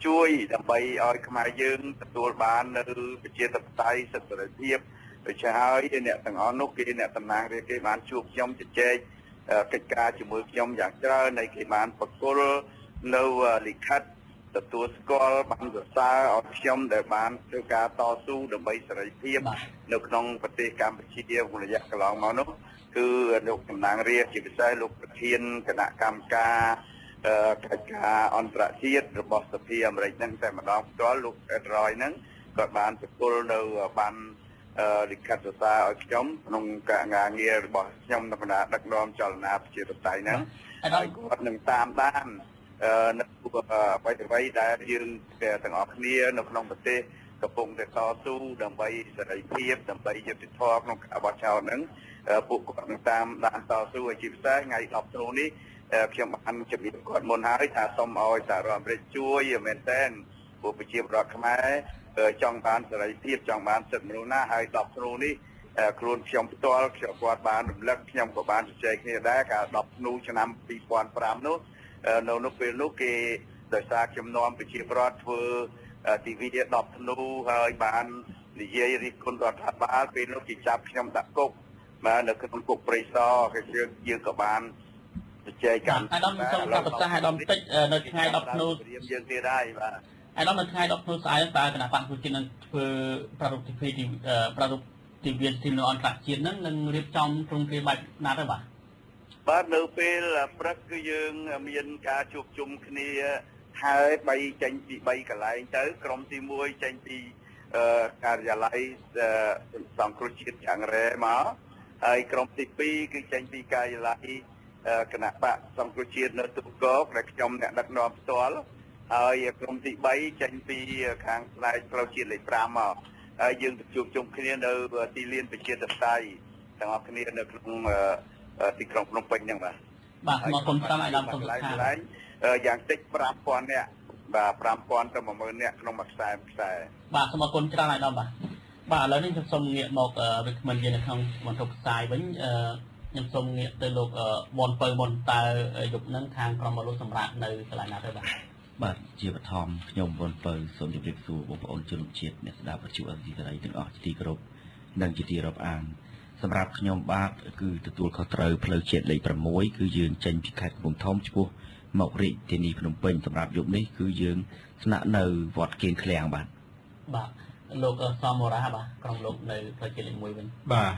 ជួយដើម្បីឲ្យខ្មែរយើងទទួលបាននៅប្រជាធិបតេយ្យសិទ្ធិសេរីភាពដូច្នេះហើយអ្នកទាំងអស់នោះគេអ្នកតំណាងរាស្ត្រគេបានជួបខ្ញុំជជែកកិច្ចការជាមួយខ្ញុំយ៉ាងច្រើនហើយគេបានប្រគល់នៅលិខិតទទួលស្គាល់បានសរសើរឲ្យខ្ញុំដែលបានធ្វើការតស៊ូដើម្បីសេរីភាពនៅក្នុងប្រទេសកម្ពុជារយៈកន្លងមកនោះគឺលោកតំណាងរាស្ត្រជាពិសេសលោកប្រធានគណៈកម្មការកិច្ចការអន្តរជាតិរបស់សភាអាមេរិកហ្នឹងតែម្ដងផ្ទាល់លោកអេតរយហ្នឹងគាត់បានប្រគល់នៅបានលិខិតសរសើរឲ្យខ្ញុំក្នុងការងាររបស់ខ្ញុំនៅគណៈដឹកនាំចលនាប្រជាធិបតេយ្យហ្នឹងហើយគាត់នឹងតាមដាននៅអ្វីដែលយើងទាំងអស់គ្នានៅក្នុងប្រទេសកំពុងតែតស៊ូដើម្បីសេរីភាពដើម្បីយុត្តិធម៌ក្នុងការបោះឆ្នោតហ្នឹងពួកគាត់នឹងតាមដានតស៊ូឲ្យជាពិសេសថ្ងៃ10ធ្នូនេះខ្ញុំបានជម្រាបគាត់មុនហើយថាសូមឲ្យសហរដ្ឋអាមេរិកជួយមែនទែនពួកប្រជាពលរដ្ឋខ្មែរចង់បានសេរីភាពចង់បានសិទ្ធិមនុស្សណាហើយ10ធ្នូនេះខ្លួនខ្ញុំផ្ទាល់គាត់បានរំលឹកខ្ញុំក៏បានជជែកគ្នាដែរកាល10ធ្នូឆ្នាំ2005នោះនៅនោះពេលនោះគេដោយសារខ្ញុំនាំប្រជាពលរដ្ឋធ្វើទិវា10ធ្នូហើយបាននិយាយរិះគន់រដ្ឋាភិបាលពេលនោះគេចាប់ខ្ញុំដាក់គុកបាទនៅក្នុងគុកព្រៃសរគេយើងក៏បានជជែកกันអាដាមសូមកាត់ប្រសាសន៍អាដាមតិចនៅថ្ងៃ10ធ្នូយើងទៀតហើយបាទអាដាមនៅថ្ងៃ10ធ្នូស្អែកតើគណៈបកប្រជានឹងធ្វើប្រារព្ធពិធីប្រារព្ធទិវាសិលអន្តរជាតិហ្នឹងនឹងរៀបចំទ្រង់ទ្រាយបែបណាទៅបាទនៅពេលព្រឹកគឺយើងមានការជួបជុំគ្នាហើយចេញពី3កន្លែងទៅក្រុមទី1ចេញពីការិយាល័យសង្គ្រោះជាតិយ៉ាងរ៉េមកហើយក្រុមទី2គឺចេញពីការិយាល័យគណៈបកសង្គ្រោះជាតិនៅទូកកដែលខ្ញុំអ្នកដឹកនាំផ្ទាល់ហើយក្រុមទី3ចេញពីខាងផ្នែកផ្លូវជាតិលេខ5មកហើយយើងទៅជួបជុំគ្នានៅទីលានប្រជាធិបតេយ្យទាំងអស់គ្នានៅក្នុងទីក្រុងភ្នំពេញហ្នឹងបាទសូមអរគុណច្រើនអាដាមសូមស្ថានយ៉ាងតិច5000នាក់បាទ5000ទៅ10000នាក់ក្នុងមួយខ្សែបាទសូមអរគុណច្រើនអាដាមបាទឥឡូវនេះខ្ញុំសូមងាកមកវិក្កាមយើងនៅក្នុងបន្ទប់ផ្សាយវិញខ្ញុំសូមងាកទៅលោកបនពៅមុនតើយប់ហ្នឹងខាងក្រុមមកលោកសម្រាប់នៅកន្លែងណាទៅបាទ បាទជាបឋមខ្ញុំវ៉ុនពៅសូមជម្រាបសួរបងប្អូនជនជាតិអ្នកស្ដាប់វិទ្យុអេស៊ីសេរីទាំងអស់ជាទីគោរពនិងជាទីរាប់អានសម្រាប់ខ្ញុំបាទគឺទទួលខុសត្រូវផ្លូវជាតិលេខ6គឺយើងចេញពីខេត្តកំពង់ធំឆ្ពោះមករាជធានីភ្នំពេញសម្រាប់យប់នេះគឺយើងស្នាក់នៅវត្តគៀនឃ្លាំងបាទលោកសមរាបាទក្រុមលោកនៅផ្លូវជាតិលេខ1វិញបាទ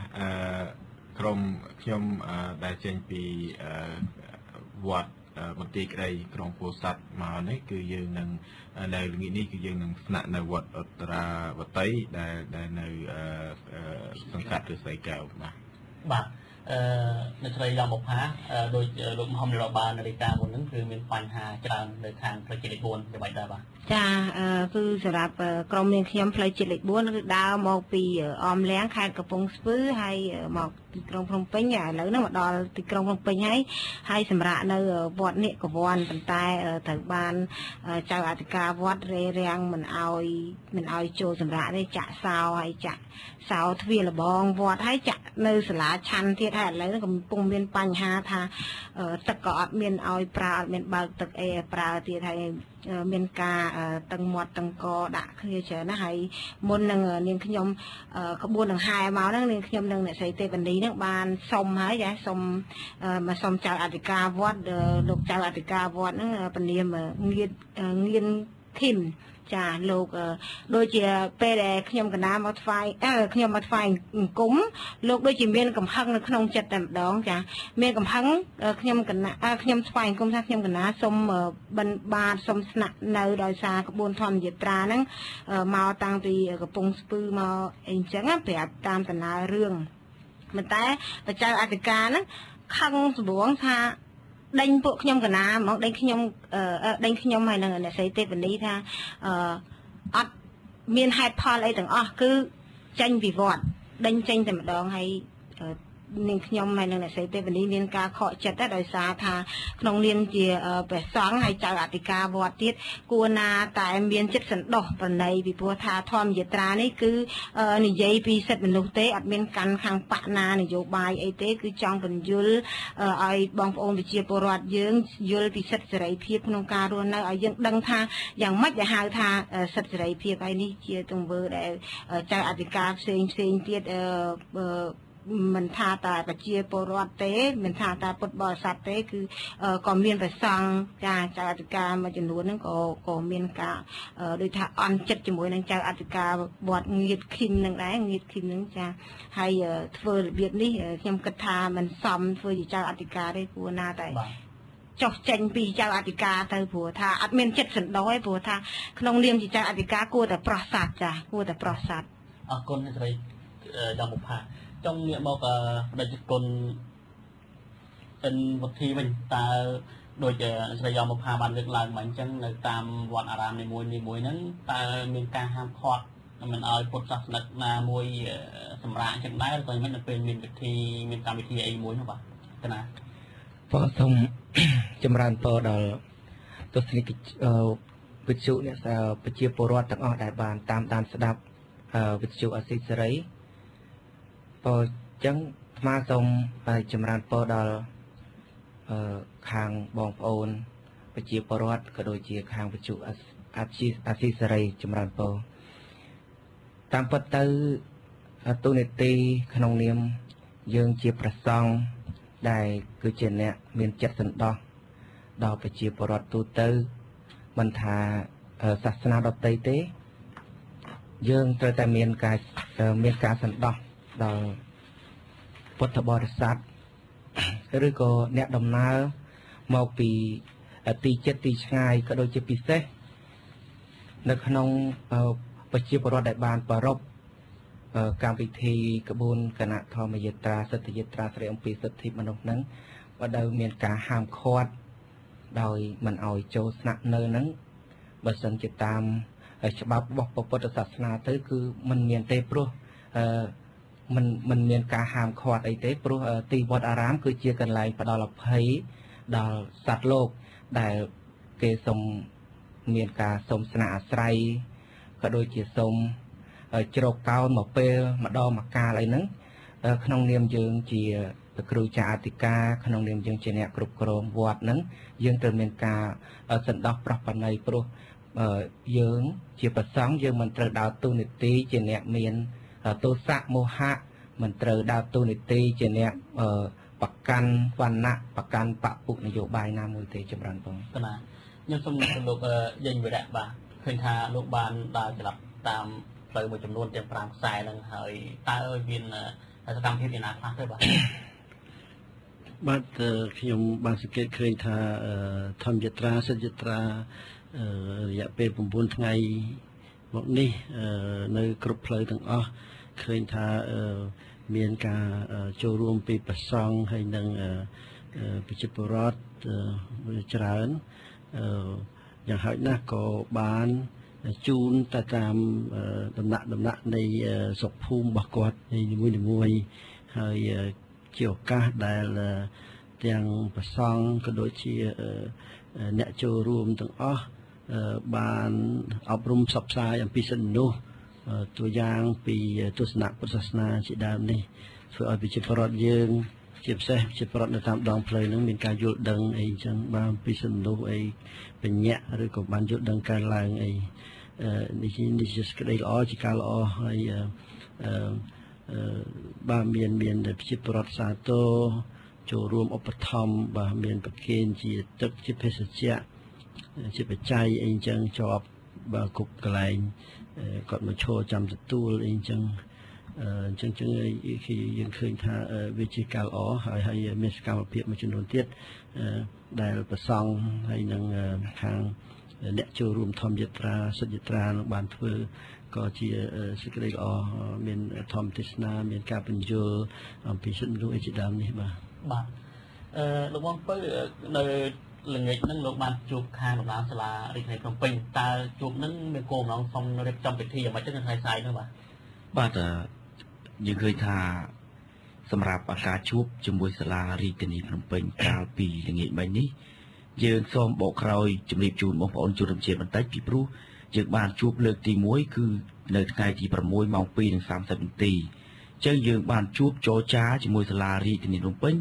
ក្រុមខ្ញុំដែលចេញពីវត្តមន្ទីរក្តីក្រុងពោធិ៍សាត់មកនេះគឺយើងនឹងនៅល្ងាចនេះគឺយើងនឹងស្នាក់នៅវត្តឧត្តរាវតីដែលនៅសង្កាត់ឫស្សីកែវបាទនៅស្រីឡំបុផាដោយលោកមហមរបាលនារីកាមុនហ្នឹងគឺមានបញ្ហាច្រើននៅខាងផ្លូវជាតិលេខ4យ៉ាងម៉េចដែរបាទចាគឺសម្រាប់ក្រុមនាងខ្ញុំផ្លូវជាតិលេខ4គឺដើរមកពីអមលៀងខេត្តកំពង់ស្ពឺហើយមកទីក្រុងភ្នំពេញឥឡូវហ្នឹងមកដល់ទីក្រុងភ្នំពេញហើយសម្រាប់នៅវត្តនិកវ័នប៉ុន្តែត្រូវបានចៅអធិការវត្តរារាំងមិនអោយចូលសម្រាប់នេះចាក់សោហើយចាក់សោទ្វារលបងវត្តហើយចាក់នៅសាលាឆាន់ទៀតហើយឥឡូវកំពុងមានបញ្ហាថាទឹកក៏អត់មានអោយប្រើអត់មានបើកទឹកអីប្រើទៀតហើយមានការតឹងមាត់តឹងកដាក់គ្នាច្រើនណាស់ហើយមុននឹងនាងខ្ញុំក្បួនដង្ហែមកហ្នឹងនាងខ្ញុំនឹងអ្នកស្រីទេវនីហ្នឹងបានសុំហើយចាសុំមកសុំចៅអធិការវត្តលោកចៅអធិការវត្តហ្នឹងពនាមងៀនឃីមចាលោកដូចជាពេលដែលខ្ញុំកណាមកថ្វាយខ្ញុំមកថ្វាយអង្គមលោកដូចជាមានកំហឹងនៅក្នុងចិត្តតែម្ដងចាមានកំហឹងខ្ញុំកណាខ្ញុំថ្វាយអង្គមថាខ្ញុំកណាសូមបិណ្ឌបាតសូមស្នាក់នៅដោយសារក្បួនធម្មយាត្រាហ្នឹងមកតាំងពីកំពង់ស្ពឺមកអីអញ្ចឹងប្រាប់តាមដំណើររឿងប៉ុន្តែបច្ចៅអធិការហ្នឹងខឹងសម្បងថាដេញពួកខ្ញុំកណាហ្មងដេញខ្ញុំហើយនឹងអ្នកស្រីទេវនីថាអត់មានហេតុផលអីទាំងអស់គឺចេញពីវត្តដេញចេញតែម្ដងហើយនាងខ្ញុំហើយនឹងអ្នកស្រីទេវនីមានការខកចិត្តដោយសារថាក្នុងនាមជាព្រះសង្ឃហើយចៅអធិការវត្តទៀតគួរណាតែមានចិត្តសន្តោសប្រណីពីព្រោះថាធម្មយាត្រានេះគឺនិយាយពីសិទ្ធិមនុស្សទេអត់មានកាន់ខាងបកណានយោបាយអីទេគឺចង់បញ្យល់ឲ្យបងប្អូនប្រជាពលរដ្ឋយើងយល់ពីសិទ្ធិសេរីភាពក្នុងការរស់នៅឲ្យយើងដឹងថាយ៉ាងម៉េចដែលហៅថាសិទ្ធិសេរីភាពហើយនេះជាទង្វើដែលចៅអធិការផ្សេងទៀតមិនថាតែប្រជាពលរដ្ឋទេមិនថាតែពុទ្ធបរិស័ទទេគឺក៏មានប្រសង់ចាចៅអធិការមួយចំនួនហ្នឹងក៏មានការដូចថាអន់ចិត្តជាមួយនឹងចៅអធិការវត្តងៀតឃីមនឹងដែរងៀតឃីមនឹងចាហើយធ្វើរបៀបនេះខ្ញុំគិតថាមិនសមធ្វើជាចៅអធិការទេគួរណាតែចុះចេញពីចៅអធិការទៅព្រោះថាអត់មានចិត្តសន្តោសទេព្រោះថាក្នុងនាមជាចៅអធិការគួរតែប្រោះសាទចាគួរតែប្រោះសាទអរគុណអ្នកស្រីចំបុផាចង់ងាកមកប្រជាជនវត្តធីវិញតើដូចស្រីយ៉ងបុផាបានលើកឡើងមកអញ្ចឹងនៅតាមវត្តអារាមនីមួយហ្នឹងតើមានការហាមឃាត់មិនឲ្យពុទ្ធសាសនិកណាមួយសម្រាប់អញ្ចឹងដែរក៏មិននៅពេលមានពិធីមានកម្មវិធីអីមួយនោះបាទកណាបងសូមចម្រើនពរដល់ទស្សនិកវិទ្យុអ្នកប្រជាពលរដ្ឋទាំងអស់ដែលបានតាមដានស្ដាប់វិទ្យុអស៊ីសេរីបើអញ្ចឹងអាត្មាសូមចម្រើនពរដល់ខាងបងប្អូនប្រជាពលរដ្ឋក៏ដូចជាខាងវិទ្យុអស៊ីសេរីចម្រើនពរតាមពិតទៅទូនីតិក្នុងនាមយើងជាព្រះសង្ឃដែលគឺជាអ្នកមានចិត្តសន្តោសដល់ប្រជាពលរដ្ឋទូទៅមិនថាសាសនាដទៃទេយើងត្រូវតែមានការសន្តោសដល់ពុទ្ធបរិស័ទឬក៏អ្នកដំណើរមកពីទីជិតទីឆ្ងាយក៏ដូចជាពិសេសនៅក្នុងប្រជាពលរដ្ឋដែលបានប្រារព្ធកម្មវិធីក្បួនគណៈធម្មយាត្រាសិទ្ធិយាត្រាស្រីអំពីសិទ្ធិមនុស្សហ្នឹងបើដោយមានការហាមឃាត់ដោយមិនអោយចូលស្នាក់នៅហ្នឹងបើសិនជាតាមច្បាប់របស់ពុទ្ធសាសនាទៅគឺមិនមានទេព្រោះមិនមានការហាមឃាត់អីទេព្រោះទីវត្តអារាមគឺជាកន្លែងផ្ដល់អភ័យដល់សត្វលោកដែលគេសូមមានការសូមស្នាក់អាស្រ័យក៏ដូចជាសូមជ្រកកោនមកពេលម្ដងមកកាលអីហ្នឹងក្នុងនាមយើងជា គ្រូចាអធិការក្នុងនាមយើងជាអ្នកគ្រប់គ្រងវត្តហ្នឹងយើងត្រូវមានការសន្តោសប្រោះប្រណីព្រោះយើងជាប្រសង់យើងមិនត្រូវដើរតួនាទីជាអ្នកមានទោសៈមោហៈមិនត្រូវដើរតួនាទីជាអ្នកប្រកាន់វណ្ណៈប្រកាន់បពុនយោបាយណាមួយទេចម្រើនបងណាខ្ញុំសូមលោកយេងវិរៈបាទឃើញថាលោកបានដើរចល័តតាមផ្លូវមួយចំនួនទាំង5ខ្សែហ្នឹងហើយតើមានសកម្មភាពយ៉ាងណាខ្លះទេបាទបាទខ្ញុំបានសង្កេតឃើញថាធម្មយាត្រាសិទ្ធិយាត្រារយៈពេល9ថ្ងៃមកនេះនៅគ្រប់ផ្លូវទាំងអស់ឃើញថាមានការចូលរួមពីប្រសង់ហើយនិងប្រជាពលរដ្ឋច្រើនយ៉ាងហោចណាស់ក៏បានជូនទៅតាមដំណាក់នៃស្រុកភូមិរបស់គាត់នីមួយៗហើយជាឱកាសដែលទាំងប្រសង់ក៏ដូចជាអ្នកចូលរួមទាំងអស់បានអប់រំផ្សព្វផ្សាយអំពីសិទ្ធិមនុស្សตัวយ៉ាងពីទស្សនៈពុទ្ធសាសនាជាដើមនេះធ្វើឲ្យប្រជាពលរដ្ឋយើងជាពិសេសប្រជាពលរដ្ឋនៅតាមដងផ្លូវហ្នឹងមានការយល់ដឹងអីអញ្ចឹងបានពីសិទ្ធិមនុស្សអីបញ្ញាក់ឬក៏បានយល់ដឹងកើតឡើងអីនេះជាសេចក្តីល្អជាការល្អហើយបាទមានប្រជាពលរដ្ឋសាទរចូលរួមឧបត្ថម្ភបាទមានប្រគេនជាទឹកជាភេសជ្ជៈជាបច្ច័យអីអញ្ចឹងជាប់បាទគ្រប់កន្លែងគាត់មកឈរចាំទទួលអីអញ្ចឹងយើងឃើញថាវាជាការល្អហើយមានសកម្មភាពមួយចំនួនទៀតដែលប្រសង់ហើយនឹងខាងអ្នកចូលរួមធម្មយាត្រាសិទ្ធិយាត្រានឹងបានធ្វើក៏ជាសេចក្តីល្អមានធម្មទេសនាមានការបញ្យល់អំពីសិទ្ធិមនុស្សជាដើមនេះបាទលោកបងពៅនៅល្ងាចហ្នឹងលោកបានជួបខាងតំណាងសាលារាជធានីភ្នំពេញតើជួបហ្នឹងមានគោលបំណងសុំរៀបចំពិធីអ្វីទៅនៅថ្ងៃស្អែកហ្នឹងបាទយើងឃើញថាសម្រាប់ឱកាសជួបជាមួយសាលារាជធានីភ្នំពេញកាលពីល្ងាចមិញនេះយើងសូមបកក្រោយជំរាបជូនបងប្អូនជនជាតិបន្តិចពីព្រោះយើងបានជួបលើកទី1គឺនៅថ្ងៃទី6ម៉ោង 2:30 នាទីអញ្ចឹងយើងបានជួបចរចាជាមួយសាលារាជធានីភ្នំពេញ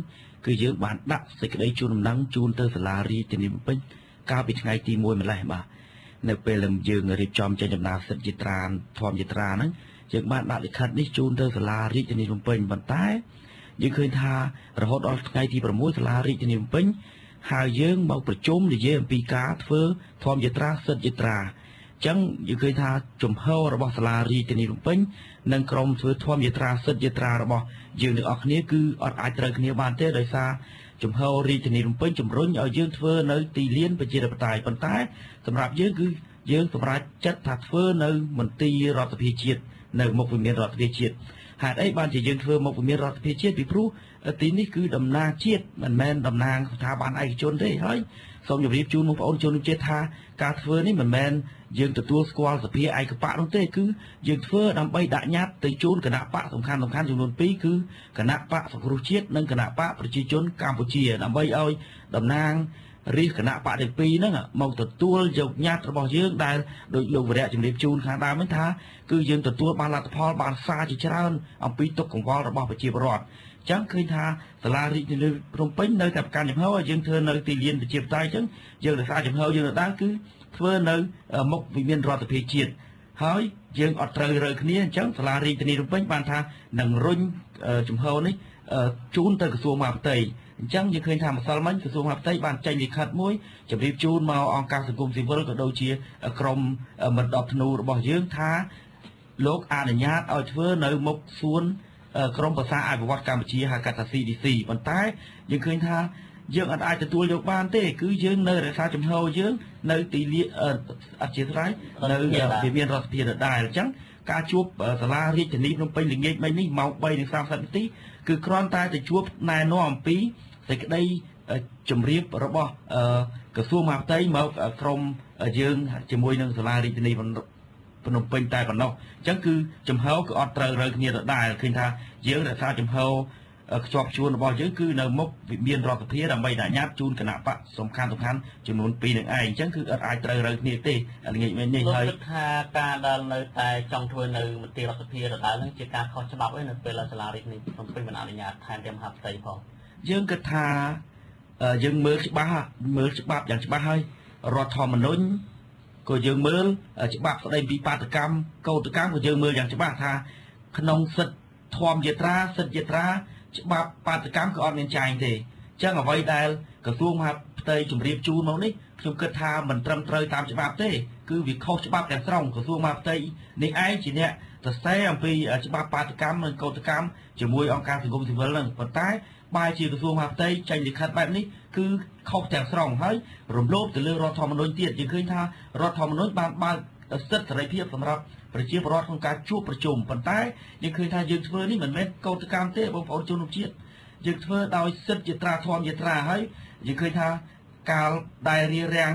គឺយើងបានដាក់សេចក្តីជូនដំណឹងជូនទៅសាលារាជធានីភ្នំពេញកាលពីថ្ងៃទី1ម្លេះបាទនៅពេលយើងរៀបចំចេញដំណើរសិទ្ធិយាត្រាធម្មយាត្រាហ្នឹងយើងបានដាក់លិខិតនេះជូនទៅសាលារាជធានីភ្នំពេញប៉ុន្តែយើងឃើញថារហូតដល់ថ្ងៃទី6សាលារាជធានីភ្នំពេញហើយយើងមកប្រជុំនិយាយអំពីការធ្វើធម្មយាត្រាសិទ្ធិយាត្រាអញ្ចឹងយើងឃើញថាជំហររបស់សាលារាជធានីភ្នំពេញនិងក្រុមធ្វើធម្មយាត្រាសិទ្ធិយាត្រារបស់យើងទាំងអស់គ្នាគឺអត់អាចត្រូវគ្នាបានទេដោយសារជំហររាជធានីភ្នំពេញជំរុញឲ្យយើងធ្វើនៅទីលានប្រជាធិបតេយ្យប៉ុន្តែសម្រាប់យើងគឺយើងសម្រេចចិត្តថាធ្វើនៅមន្ទីររដ្ឋាភិបាលជាតិនៅមុខវិមានរដ្ឋាភិបាលជាតិហេតុអីបានជាយើងធ្វើមុខវិមានរដ្ឋាភិបាលជាតិពីព្រោះទីនេះគឺតំណាងជាតិមិនមែនតំណាងស្ថាប័នឯកជនទេហើយសូមជម្រាបជូនបងប្អូនជនជាតិថាការធ្វើនេះមិនមែនយើងទទួលស្គាល់សភាឯកបកនោះទេគឺយើងធ្វើដើម្បីដាក់ញត្តិទៅជូនគណៈបកសំខាន់ចំនួន2គឺគណៈបកសង្គ្រោះជាតិនិងគណៈបកប្រជាជនកម្ពុជាដើម្បីឲ្យតំណាងរាជគណៈបកទាំងពីរហ្នឹងមកទទួលយកញត្តិរបស់យើងដែលដោយលោកវរៈជំរាបជូនខាងដើមហ្នឹងថាគឺយើងទទួលបានលទ្ធផលបានសារជាច្រើនអំពីទុកកង្វល់របស់ប្រជាពលរដ្ឋអញ្ចឹងឃើញថាសាលារាជធានីភ្នំពេញនៅតែប្រកាន់ចំហឲ្យយើងធ្វើនៅទីលានប្រជាធិបតេយ្យអញ្ចឹងយើងរក្សាចំហយើងនៅដែរគឺធ្វើនៅមុខវិមានរដ្ឋាភិបាលជាតិហើយយើងអត់ត្រូវរើគ្នាអញ្ចឹងសាលារាជធានីភ្នំពេញបានថានឹងរុញចំហនេះជូនទៅក្រសួងមហាផ្ទៃអញ្ចឹងយើងឃើញថាម្សិលមិញក្រសួងមហាផ្ទៃបានចេញលិខិតមួយជម្រាបជូនមកអង្គការសង្គមស៊ីវិលក៏ដូចជាក្រុមមិត្តដប់ធ្នូរបស់យើងថាលោកអនុញ្ញាតឲ្យធ្វើនៅមុខសួនក្រមប្រសាអភិវឌ្ឍកម្ពុជាហៅកាត់ថា CDC ប៉ុន្តែយើងឃើញថាយើងអាចទទួលយកបានទេគឺយើងនៅរក្សាចំហយើងនៅទីលានអធិស្ឋាននៅវិមានរដ្ឋាភិបាលដដែលអញ្ចឹងការជួបសាលារាជធានីភ្នំពេញល្ងាចមិញនេះម៉ោង 3:30 នាទីគឺគ្រាន់តែទៅជួបណែនាំអំពីសេចក្តីជំរាបរបស់ក្រសួងមហាផ្ទៃមកក្រុមយើងជាមួយនឹងសាលារាជធានីភ្នំពេញតែប៉ុណ្ណោះអញ្ចឹងគឺចំហគឺអត់ត្រូវរើគ្នាដដែលឃើញថាយើងរក្សាចំហខ្ជាប់ជួនរបស់យើងគឺនៅមុខវិមានរដ្ឋាភិបាលដើម្បីដាក់ញត្តិជូនគណៈបកសំខាន់ចំនួន2នឹងឯងអញ្ចឹងគឺអត់អាចត្រូវរើគ្នាទេល្ងាចមិញនេះហើយគិតថាការដែលនៅតែចង់ធ្វើនៅមន្ទីររដ្ឋាភិបាលដដែលនឹងជាការខុសច្បាប់ឯនៅពេលសាលារាជធានីភ្នំពេញមិនអនុញ្ញាតថែមទាំងមហាផ្ទៃផង យើងគិតថាយើងមើលច្បាប់យ៉ាងច្បាស់ហើយរដ្ឋធម្មនុញ្ញក៏យើងមើលច្បាប់ស្ដីពីបាតកម្មកោតកម្មក៏យើងមើលយ៉ាងច្បាស់ថាក្នុងសិទ្ធិធម្មយាត្រាច្បាប់បាតកម្មក៏អត់មានចែងទេអញ្ចឹងអ្វីដែលក្រសួងមហាផ្ទៃជម្រាបជូនមកនេះខ្ញុំគិតថាមិនត្រឹមត្រូវតាមច្បាប់ទេគឺវាខុសច្បាប់ទាំងស្រុងក្រសួងមហាផ្ទៃនេះឯងជាអ្នកសរសេរអំពីច្បាប់បាតកម្មនិងកោតកម្មជាមួយអង្គការសង្គមស៊ីវិលហ្នឹងប៉ុន្តែបែរជាក្រសួងមហាផ្ទៃចេញលិខិតបែបនេះគឺខុសទាំងស្រុងហើយរំលោភទៅលើរដ្ឋធម្មនុញ្ញទៀតយើងឃើញថារដ្ឋធម្មនុញ្ញបានបើកសិទ្ធិសេរីភាពសម្រាប់ប្រជាពលរដ្ឋក្នុងការជួបប្រជុំប៉ុន្តែយើងឃើញថាយើងធ្វើនេះមិនមែនកោតកម្មទេបងប្អូនជនរួមជាតិយើងធ្វើដោយសិទ្ធិយាត្រាធម្មយាត្រាហើយយើងឃើញថាកាលដែលរៀបរៀង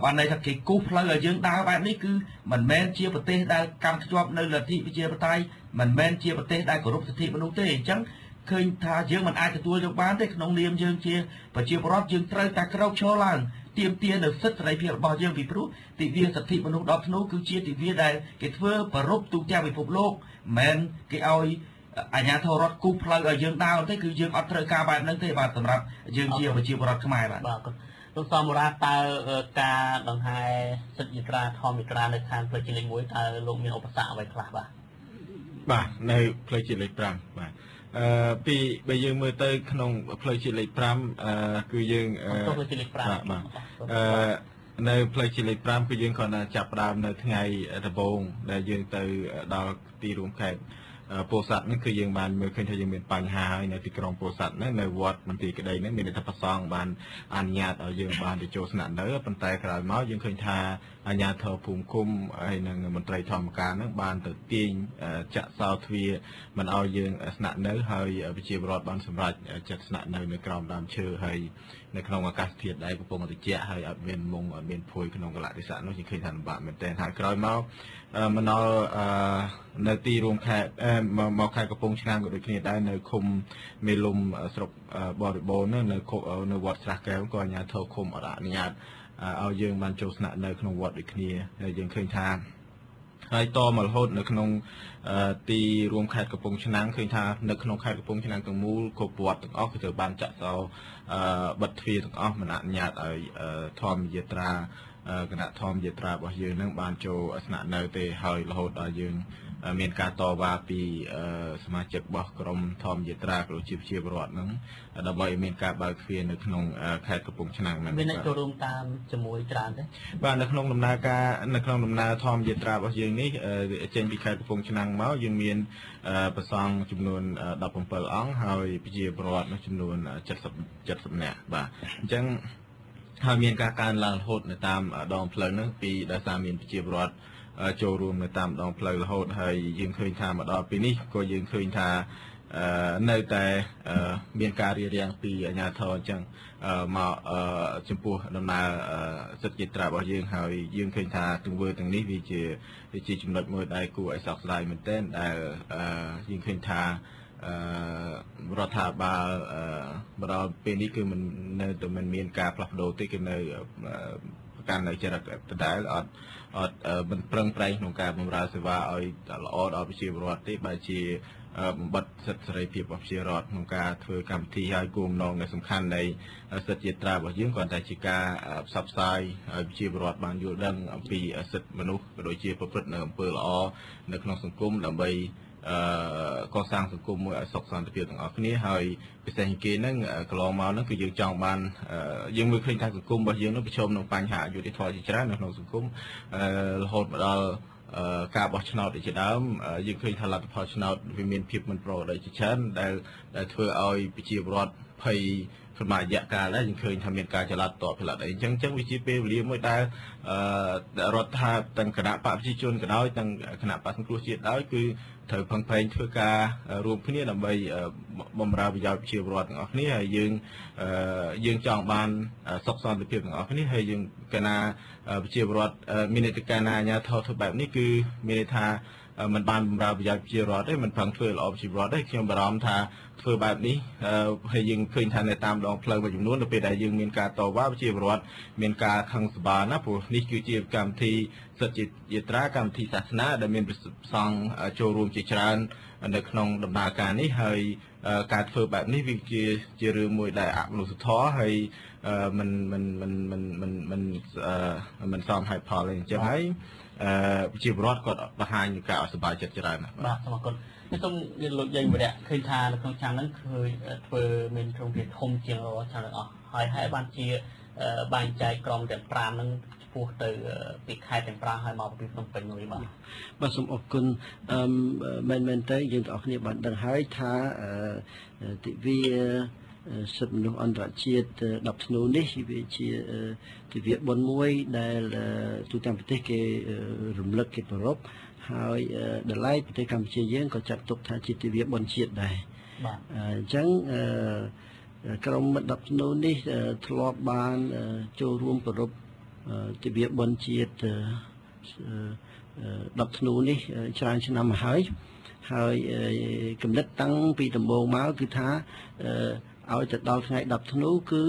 បានន័យថាគេគូសផ្លូវឲ្យយើងដើរបែបនេះគឺមិនមែនជាប្រទេសដែលកាន់ខ្ជាប់នៅលទ្ធិប្រជាធិបតេយ្យមិនមែនជាប្រទេសដែលគោរពសិទ្ធិមនុស្សទេអញ្ចឹងឃើញថាយើងមិនអាចទទួលយកបានទេក្នុងនាមយើងជាប្រជាពលរដ្ឋយើងត្រូវតែក្រោកឈរឡើងទាមទារនៅសិទ្ធិសេរីភាពរបស់យើងពីព្រោះទិវាសិទ្ធិមនុស្សដល់ធ្នូគឺជាទិវាដែលគេធ្វើប្រពៃទូទាំងពិភពលោកមិនមែនគេឲ្យអាជ្ញាធររដ្ឋគូសផ្លូវឲ្យយើងដើរទេគឺយើងអត់ត្រូវការបែបហ្នឹងទេបាទសម្រាប់យើងជាប្រជាពលរដ្ឋខ្មែរបាទលោកសមរាតើការដង្ហែសិទ្ធិយាត្រាធម្មយាត្រានៅខាងផ្លូវជាតិលេខ1តើលោកមានឧបសគ្គអ្វីខ្លះបាទនៅផ្លូវជាតិលេខ5បាទពីបើយើងមើលទៅក្នុងផ្លូវជាតិលេខ5គឺយើងផ្លូវជាតិលេខ5បាទនៅផ្លូវជាតិលេខ5គឺយើងគ្រាន់តែចាប់ផ្ដើមនៅថ្ងៃដំបូងដែលយើងទៅដល់ទីរួមខេត្តពោធិ៍សាត់ហ្នឹងគឺយើងបានមើលឃើញថាយើងមានបញ្ហាហើយនៅទីក្រុងពោធិ៍សាត់ហ្នឹងនៅវត្តមន្ទីរក្តីហ្នឹងមានតែប្រសងបានអនុញ្ញាតឲ្យយើងបានទៅចូលស្នាក់នៅប៉ុន្តែក្រោយមកយើងឃើញថាអាជ្ញាធរភូមិឃុំហើយនិងមន្ត្រីធម្មការហ្នឹងបានទៅទាញចាក់សោទ្វារមិនឲ្យយើងស្នាក់នៅហើយប្រជាពលរដ្ឋបានសម្រេចចិត្តស្នាក់នៅក្រោមដើមឈើហើយនៅក្នុងអាកាសធាតុដែលកំពុងត្រជាក់ហើយអត់មានមុងអត់មានភួយក្នុងកលៈទេសៈនោះយើងឃើញថាលំបាកមែនទែនហើយក្រោយមកមកដល់នៅទីរួមខេត្តមកខេត្តកំពង់ឆ្នាំងក៏ដូចគ្នាដែរនៅឃុំមេលុំស្រុកបរិបូរណ៍នៅវត្តស្រះកែវក៏អាជ្ញាធរឃុំអត់អនុញ្ញាតឲ្យយើងបានចូលស្នាក់នៅក្នុងវត្តដូចគ្នាហើយយើងឃើញថាហើយតមករហូតនៅក្នុងទីរួមខេត្តកំពង់ឆ្នាំងឃើញថានៅក្នុងខេត្តកំពង់ឆ្នាំងទាំងមូលគ្រប់វត្តទាំងអស់គឺត្រូវបានចាក់សោបិទទ្វារទាំងអស់មិនអនុញ្ញាតឲ្យធម្មយាត្រាគណៈធម្មយាត្រារបស់យើងនឹងបានចូលស្នាក់នៅទេហើយរហូតដល់យើងមានការតវ៉ាពីសមាជិករបស់ក្រុមធម្មយាត្រាក៏ដូចជាប្រជាពលរដ្ឋហ្នឹងដើម្បីឲ្យមានការបើកទ្វារនៅក្នុងខេត្តកំពង់ឆ្នាំងហ្នឹងមានអ្នកចូលរួមតាមជាមួយច្រើនទេបាទនៅក្នុងដំណើរការនៅក្នុងដំណើរធម្មយាត្រារបស់យើងនេះចេញពីខេត្តកំពង់ឆ្នាំងមកយើងមានប្រសង់ចំនួន17អង្គហើយប្រជាពលរដ្ឋចំនួន70នាក់បាទអញ្ចឹងហើយមានការកើនឡើងរហូតនៅតាមដងផ្លូវហ្នឹងពីដោយសារមានប្រជាពលរដ្ឋចូលរួមនៅតាមដងផ្លូវរហូតហើយយើងឃើញថាមកដល់ពេលនេះក៏យើងឃើញថានៅតែមានការរារាំងពីអាជ្ញាធរអញ្ចឹងមកចំពោះដំណើរសិទ្ធិយាត្រារបស់យើងហើយយើងឃើញថាទង្វើទាំងនេះវាជាចំណុចមួយដែលគួរឲ្យសោកស្ដាយមែនទែនដែលយើងឃើញថារដ្ឋាភិបាលមកដល់ពេលនេះគឺមិននៅតែមិនមានការផ្លាស់ប្ដូរទេគឺនៅប្រកាន់នៅចរិតដដែលអត់មិនប្រឹងប្រែងក្នុងការបម្រើសេវាឲ្យល្អដល់ប្រជាពលរដ្ឋទេបែរជាបំបត្តិសិទ្ធិសេរីភាពរបស់ប្រជាពលរដ្ឋក្នុងការធ្វើកម្មវិធីឲ្យគោលបំណងដែលសំខាន់នៃសិទ្ធិយាត្រារបស់យើងគ្រាន់តែជាការផ្សព្វផ្សាយឲ្យប្រជាពលរដ្ឋបានយល់ដឹងអំពីសិទ្ធិមនុស្សក៏ដូចជាប្រព្រឹត្តនៅអំពើល្អនៅក្នុងសង្គមដើម្បីកសាងសង្គមមួយឲ្យសុខសន្តិភាពទាំងអស់គ្នាហើយពិសេសជាងគេហ្នឹងកន្លងមកហ្នឹងគឺយើងចង់បានយើងមើលឃើញថាសង្គមរបស់យើងនឹងប្រឈមនឹងបញ្ហាអយុត្តិធម៌ជាច្រើននៅក្នុងសង្គមរហូតមកដល់ការបោះឆ្នោតជាដើមយើងឃើញថាលទ្ធផលឆ្នោតវាមានភាពមិនប្រក្រតីជាច្រើនដែលធ្វើឲ្យប្រជាពលរដ្ឋភ័យក្នុងរយៈកាលដែរយើងឃើញថាមានការចល័តតបផលិតអីអញ្ចឹងវាជាពេលវេលាមួយដែលរដ្ឋាភិបាលទាំងគណៈបកប្រជាជនក៏ដោយទាំងគណៈបកសង្គ្រោះជាតិដោយគឺត្រូវផឹងប្រែងធ្វើការរួមគ្នាដើម្បីបម្រើប្រយោជន៍ប្រជាពលរដ្ឋទាំងអស់គ្នាហើយយើងចង់បានសុខសន្តិភាពទាំងអស់គ្នាហើយយើងកណាប្រជាពលរដ្ឋមានន័យថាកាលណាអាជ្ញាធរធ្វើបែបនេះគឺមានន័យថាមិនបានបម្រើប្រយោជន៍ប្រជាពលរដ្ឋទេមិនផឹងធ្វើល្អប្រជាពលរដ្ឋទេខ្ញុំបារម្ភថាធ្វើបែបនេះហើយយើងឃើញថានៅតាមដងផ្លូវមួយចំនួនទៅពេលដែលយើងមានការតវ៉ាប្រជាពលរដ្ឋមានការខឹងសម្បារណាព្រោះនេះគឺជាកម្មវិធីសិទ្ធិយាត្រាកម្មវិធីសាសនាដែលមានប្រសង់ចូលរួមជាច្រើន នៅក្នុងដំណើរការនេះហើយការធ្វើបែបនេះវាជារឿងមួយដែលអមនុស្សធម៌ហើយមិនសមហេតុផលទេអញ្ចឹងហើយប្រជាពលរដ្ឋគាត់បង្ហាញការអសប្បាយចិត្តច្រើនណាស់បាទសូមអរគុណខ្ញុំសូមនិយាយលោកយាយម្នាក់ឃើញថានៅក្នុងឆ្នាំហ្នឹងឃើញធ្វើមានក្រុមភាពធំជាងរាល់ឆ្នាំទាំងអស់ហើយបានជាបែងចែកក្រុមទាំង5ហ្នឹងពោះទៅពីខេត្តទាំង5ហើយមកពីភ្នំពេញមួយបាទសូមអរគុណមែនទេយើងទាំងអស់គ្នាបានដឹងហើយថាទិវាសិទ្ធិមនុស្សអន្តរជាតិ10ធ្នូនេះវាជាទិវាបុណ្យមួយដែលទូទាំងប្រទេសគេរំលឹកគេប្រារព្ធហើយដល់ឡែកប្រទេសកម្ពុជាយើងក៏ចាត់ទុកថាជាទិវាបុណ្យជាតិដែរបាទអញ្ចឹងក្រុមមិត្ត10ធ្នូនេះធ្លាប់បានចូលរួមប្រារព្ធទិវាបុណ្យជាតិ10ធ្នូនេះច្រើនឆ្នាំមកហើយគំនិតតាំងពីដំបូងមកគឺថាឲ្យទៅដល់ថ្ងៃ10ធ្នូគឺ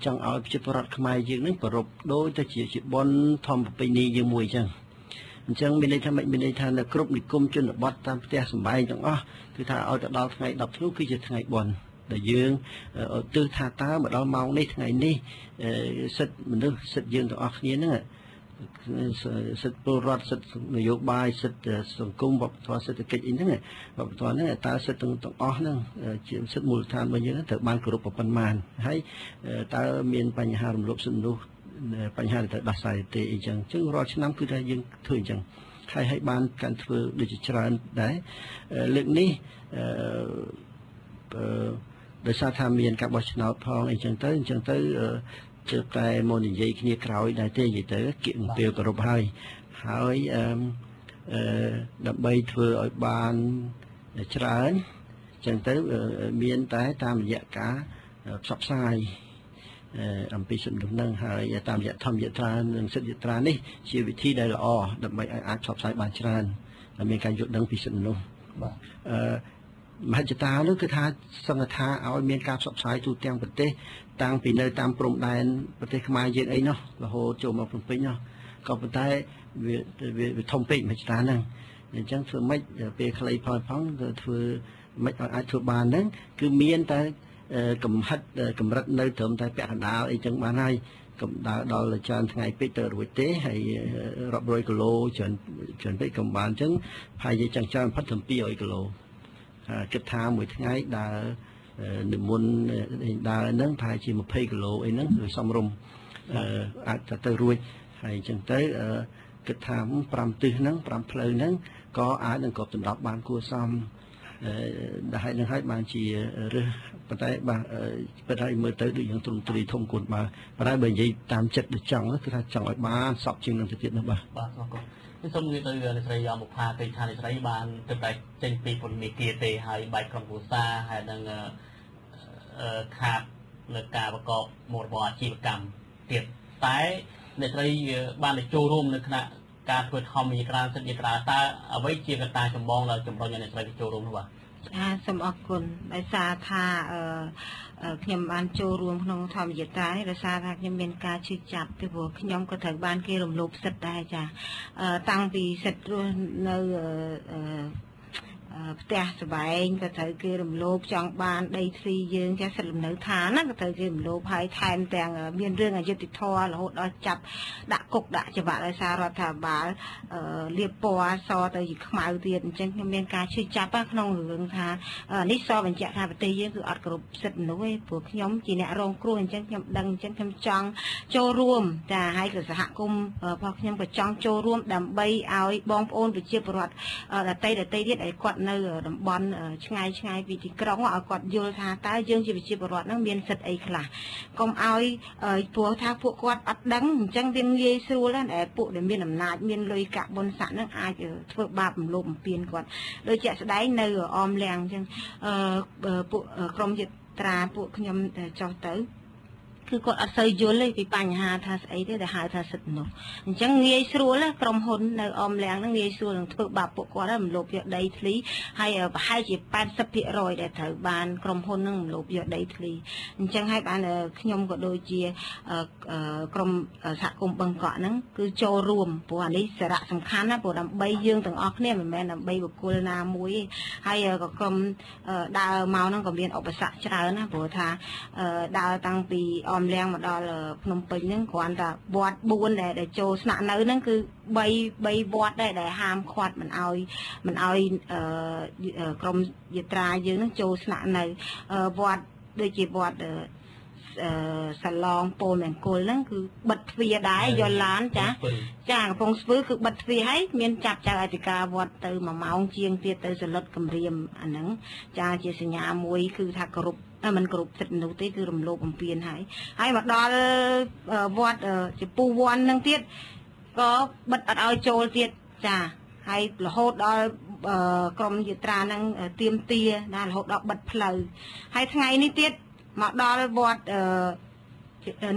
ចង់ឲ្យប្រជាពលរដ្ឋខ្មែរយើងនឹងប្រារព្ធដោយទៅជាបុណ្យធម្មប្រពៃណីយើងមួយអញ្ចឹងមានន័យថាមិនមានន័យថានៅគ្រប់និគមជនបទតាមផ្ទះសម្បែងទាំងអស់គឺថាឲ្យទៅដល់ថ្ងៃ10ធ្នូគឺជាថ្ងៃបុណ្យដែលយើងទិដ្ឋាតើមកដល់ម៉ោងនេះថ្ងៃនេះសិទ្ធិមនុស្សសិទ្ធិយើងទាំងអស់គ្នាហ្នឹងសិទ្ធិពលរដ្ឋសិទ្ធិនយោបាយសិទ្ធិសង្គមវប្បធម៌សេដ្ឋកិច្ចអីហ្នឹងវប្បធម៌ហ្នឹងតើសិទ្ធិទាំងអស់ហ្នឹងជាសិទ្ធិមូលដ្ឋានរបស់យើងត្រូវបានគោរពប៉ុន្មានហើយតើមានបញ្ហារំលោភសិទ្ធិមនុស្សបញ្ហាដែលត្រូវដោះស្រាយទេអីចឹងរាល់ឆ្នាំគឺថាយើងធ្វើអញ្ចឹងហើយបានការធ្វើដូចជាច្រើនដែរលើកនេះដោយសារថាមានការបោះឆ្នោតផងអីចឹងទៅជឿតែមកនិយាយគ្នាក្រោយដែរទេនិយាយទៅគៀកពេលគោរពហើយដើម្បីធ្វើឲ្យបានច្រើនចឹងទៅមានតែតាមរយៈការផ្សព្វផ្សាយអំពីសិទ្ធិមនុស្សនឹងហើយតាមរយៈធម្មយាត្រានិងសិទ្ធិយាត្រានេះជាវិធីដែលល្អដើម្បីឲ្យអាចផ្សព្វផ្សាយបានច្រើនហើយមានការយល់ដឹងពីសិទ្ធិមនុស្សបាទមហិច្ឆតានោះគឺថាសង្ឃថាឲ្យមានការផ្សព្វផ្សាយទូទាំងប្រទេសតាំងពីនៅតាមព្រំដែនប្រទេសខ្មែរយើងអីនោះរហូតចូលមកភ្នំពេញនោះក៏ប៉ុន្តែវាធំពេកមហិច្ឆតាហ្នឹងអញ្ចឹងធ្វើម៉េចពេលខ្លីផងទៅធ្វើម៉េចឲ្យអាចធ្វើបានហ្នឹងគឺមានតែកម្រិតនៅត្រឹមតែពាក់កណ្ដាលអីចឹងបានហើយកំដៅដល់ច្រើនថ្ងៃពេកទៅរួចទេហើយរាប់រយគីឡូច្រើនពេកក៏បានអញ្ចឹងហើយយើងចឹងច្រើនផុត700គីឡូគិតថាមួយថ្ងៃដើរនិមន្តដើរហ្នឹងប្រហែលជា20គីឡូអីហ្នឹងគឺសមរម្យអាចទៅរួចហើយអញ្ចឹងទៅគិតថា5ទិសហ្នឹង5ផ្លូវហ្នឹងក៏អាចនឹងគ្រប់ដណ្ដប់បានគួរសមដែលហើយនឹងហើយបានជារើសប៉ុន្តែបាទប៉ុន្តែមើលទៅដូចយ៉ាងទ្រង់ទ្រីធំគួនបើប៉ុន្តែបើនិយាយតាមចិត្តដូចចង់គឺថាចង់ឲ្យបានសពជាងនឹងទៅទៀតនោះបាទអរគុណខ្ញុំសូមនិយាយទៅអ្នកស្រីយកមកផាឃើញថាអ្នកស្រីបានទៅតែចេញពីពន្ធនាគារទេហើយបែកក្រុមគ្រួសារហើយនឹងខាតលើការប្រកបមុខរបរអាជីវកម្មទៀតតែអ្នកស្រីបានទៅចូលរួមនៅគណៈការធ្វើធម្មយាត្រាសិទ្ធិយាត្រាតើអ្វីជាកត្តាចម្បងដែលជំរុញឲ្យអ្នកស្រីទៅចូលរួមនោះបាទសូមអរគុណដោយសារថាខ្ញុំបានចូលរួមក្នុងធម្មយាត្រានេះដោយសារថាខ្ញុំមានការឈឺចាប់ពីព្រោះខ្ញុំក៏ត្រូវបានគេរំលោភសិទ្ធិដែរចាតាំងពីសិទ្ធិរស់នៅផ្ទះសម្បែងក៏ត្រូវគេរំលោភចង់បានដីធ្លីយើងចាសិទ្ធិលំនៅឋានណាក៏ត្រូវគេរំលោភហើយថែមទាំងមានរឿងអយុត្តិធម៌រហូតដល់ចាប់ដាក់គុកដាក់ច្បាប់ដោយសាររដ្ឋាភិបាលលាបពណ៌សទៅជាខ្មៅទៀតអញ្ចឹងខ្ញុំមានការឈឺចាប់ក្នុងរឿងថានេះសបញ្ជាក់ថាប្រទេសយើងគឺអត់គ្រប់សិទ្ធិមនុស្សទេព្រោះខ្ញុំជាអ្នករងគ្រោះអញ្ចឹងខ្ញុំដឹងអញ្ចឹងខ្ញុំចង់ចូលរួមចាហើយក៏សហគមន៍របស់ខ្ញុំក៏ចង់ចូលរួមដើម្បីឲ្យបងប្អូនប្រជាពលរដ្ឋដទៃទៀតឲ្យគាត់នៅតំបន់ឆ្ងាយពីទីក្រុងឲ្យគាត់យល់ថាតើយើងជាប្រជាពលរដ្ឋហ្នឹងមានសិទ្ធិអីខ្លះកុំឲ្យព្រោះថាពួកគាត់អត់ដឹងអញ្ចឹងវាងាយស្រួលណាស់ដែលពួកដែលមានអំណាចមានលុយកាក់បុណ្យស័ក្តិហ្នឹងអាចធ្វើបាបរំលោភបំពានគាត់ដូចជាក់ស្ដែងនៅអមលៀងអញ្ចឹងពួកក្រុមយាត្រាពួកខ្ញុំចោះទៅ គឺគាត់អត់សូវយល់ទេពីបញ្ហាថាស្អីទេដែលហៅថាសិទ្ធិមនុស្សអញ្ចឹងងាយស្រួលក្រុមហ៊ុននៅអមលៀងហ្នឹងងាយស្រួលនឹងធ្វើបាបពួកគាត់ហើយរំលោភយកដីធ្លីហើយប្រហែលជា 80% ដែលត្រូវបានក្រុមហ៊ុនហ្នឹងរំលោភយកដីធ្លីអញ្ចឹងហើយបានខ្ញុំក៏ដូចជាក្រុមសហគមន៍បឹងកក់ហ្នឹងគឺចូលរួមព្រោះអានេះសារៈសំខាន់ណាព្រោះដើម្បីយើងទាំងអស់គ្នាមិនមែនដើម្បីបុគ្គលណាមួយទេហើយក៏ក្រុមដើរមកហ្នឹងក៏មានឧបសគ្គច្រើនណាព្រោះថាដើរតាំងពីអមលៀងមកដល់ភ្នំពេញហ្នឹងគ្រាន់តែវត្ត4ដែលចូលស្នាក់នៅហ្នឹងគឺ3វត្តដែរដែលហាមឃាត់មិនឲ្យក្រុមយាត្រាយើងហ្នឹងចូលស្នាក់នៅវត្តដូចជាវត្តសាឡងពោលមង្គលហ្នឹងគឺបិទទ្វារដែរយល់ឡានចាកំពង់ស្ពឺគឺបិទទ្វារហើយមានចាប់ចៅអធិការវត្តទៅ1ម៉ោងជាងទៀតទៅសន្លឹកគម្រាមអាហ្នឹងចាជាសញ្ញាមួយគឺថាគោរពមិនគោរពសិទ្ធិមនុស្សទេគឺរំលោភបំពានហើយមកដល់វត្តជាពូវ័នហ្នឹងទៀតក៏បិទអត់ឲ្យចូលទៀតចាហើយរហូតដល់ក្រុមយាត្រាហ្នឹងទៀមទាណារហូតដល់បិទផ្លូវហើយថ្ងៃនេះទៀតមកដល់វត្ត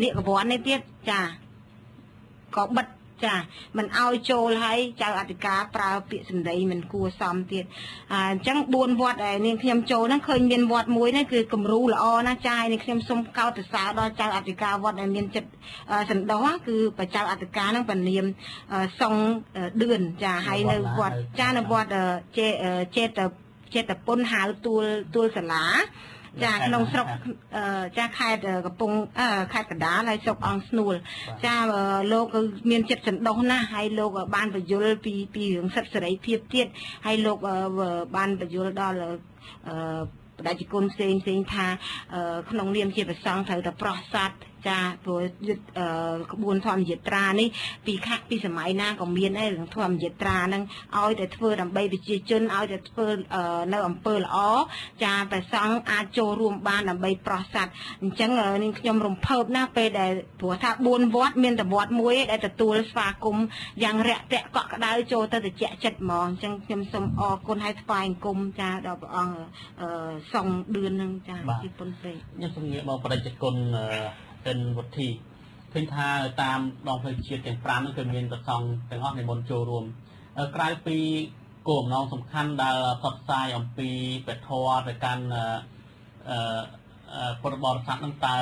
និកវ័ននេះទៀតចាក៏បិទចាមិនឲ្យចូលហើយចៅអធិការប្រើពាក្យសម្ដីមិនគួរសមទៀតអញ្ចឹង4វត្តដែលនាងខ្ញុំចូលហ្នឹងឃើញមានវត្តមួយហ្នឹងគឺគំរូល្អណាស់ចាហើយនាងខ្ញុំសូមកោតសរសើរដល់ចៅអធិការវត្តដែលមានចិត្តសន្តោសគឺប្រចៅអធិការហ្នឹងពនាមសុងឌឿនចាហើយនៅវត្តចានៅវត្តចេតពុនហៅទួលសាលាចាក្នុងស្រុកចាខេត្តកំពង់ខេត្តកណ្ដាលហើយស្រុកអង្គស្នួលចាលោកមានចិត្តសន្តោសណាស់ហើយលោកបានបញ្យល់ពីរឿងសិទ្ធិសេរីភាពទៀតហើយលោកបានបញ្យល់ដល់បដិជគុណផ្សេងថាក្នុងនាមជាព្រះសង្ឃត្រូវតែប្រោះសត្វចាព្រោះក្បួនធម្មយាត្រានេះពីសម័យណាក៏មានដែររឿងធម្មយាត្រាហ្នឹងឲ្យតែធ្វើដើម្បីប្រជាជនឲ្យតែធ្វើនៅអំពើល្អចាព្រះសង្ឃអាចចូលរួមបានដើម្បីប្រោះសត្វអញ្ចឹងនាងខ្ញុំរំភើបណាស់ពេលដែលព្រោះថា4វត្តមានតែវត្តមួយដែលទទួលស្វាគមន៍យ៉ាងរាក់ទាក់កក់ក្ដៅចូលទៅត្រជាក់ចិត្តហ្មងអញ្ចឹងខ្ញុំសូមអរគុណហើយថ្វាយអង្គមចាដល់ព្រះអង្គសុងឌឿនហ្នឹងចាជាពុនពេកខ្ញុំសូមងាកមកបដិជគុណเป็นวุฒิឃើញថាតាមដងផ្លូវជាតិទាំង5ហ្នឹងគឺមានប្រសង់ទាំងអស់និមន្តចូលរួមក្រៅពីគោលបំណងសំខាន់ដែលផ្សព្វផ្សាយអំពីព្រះធម៌ទៅកាន់ពុទ្ធបរិស័ទហ្នឹងតើ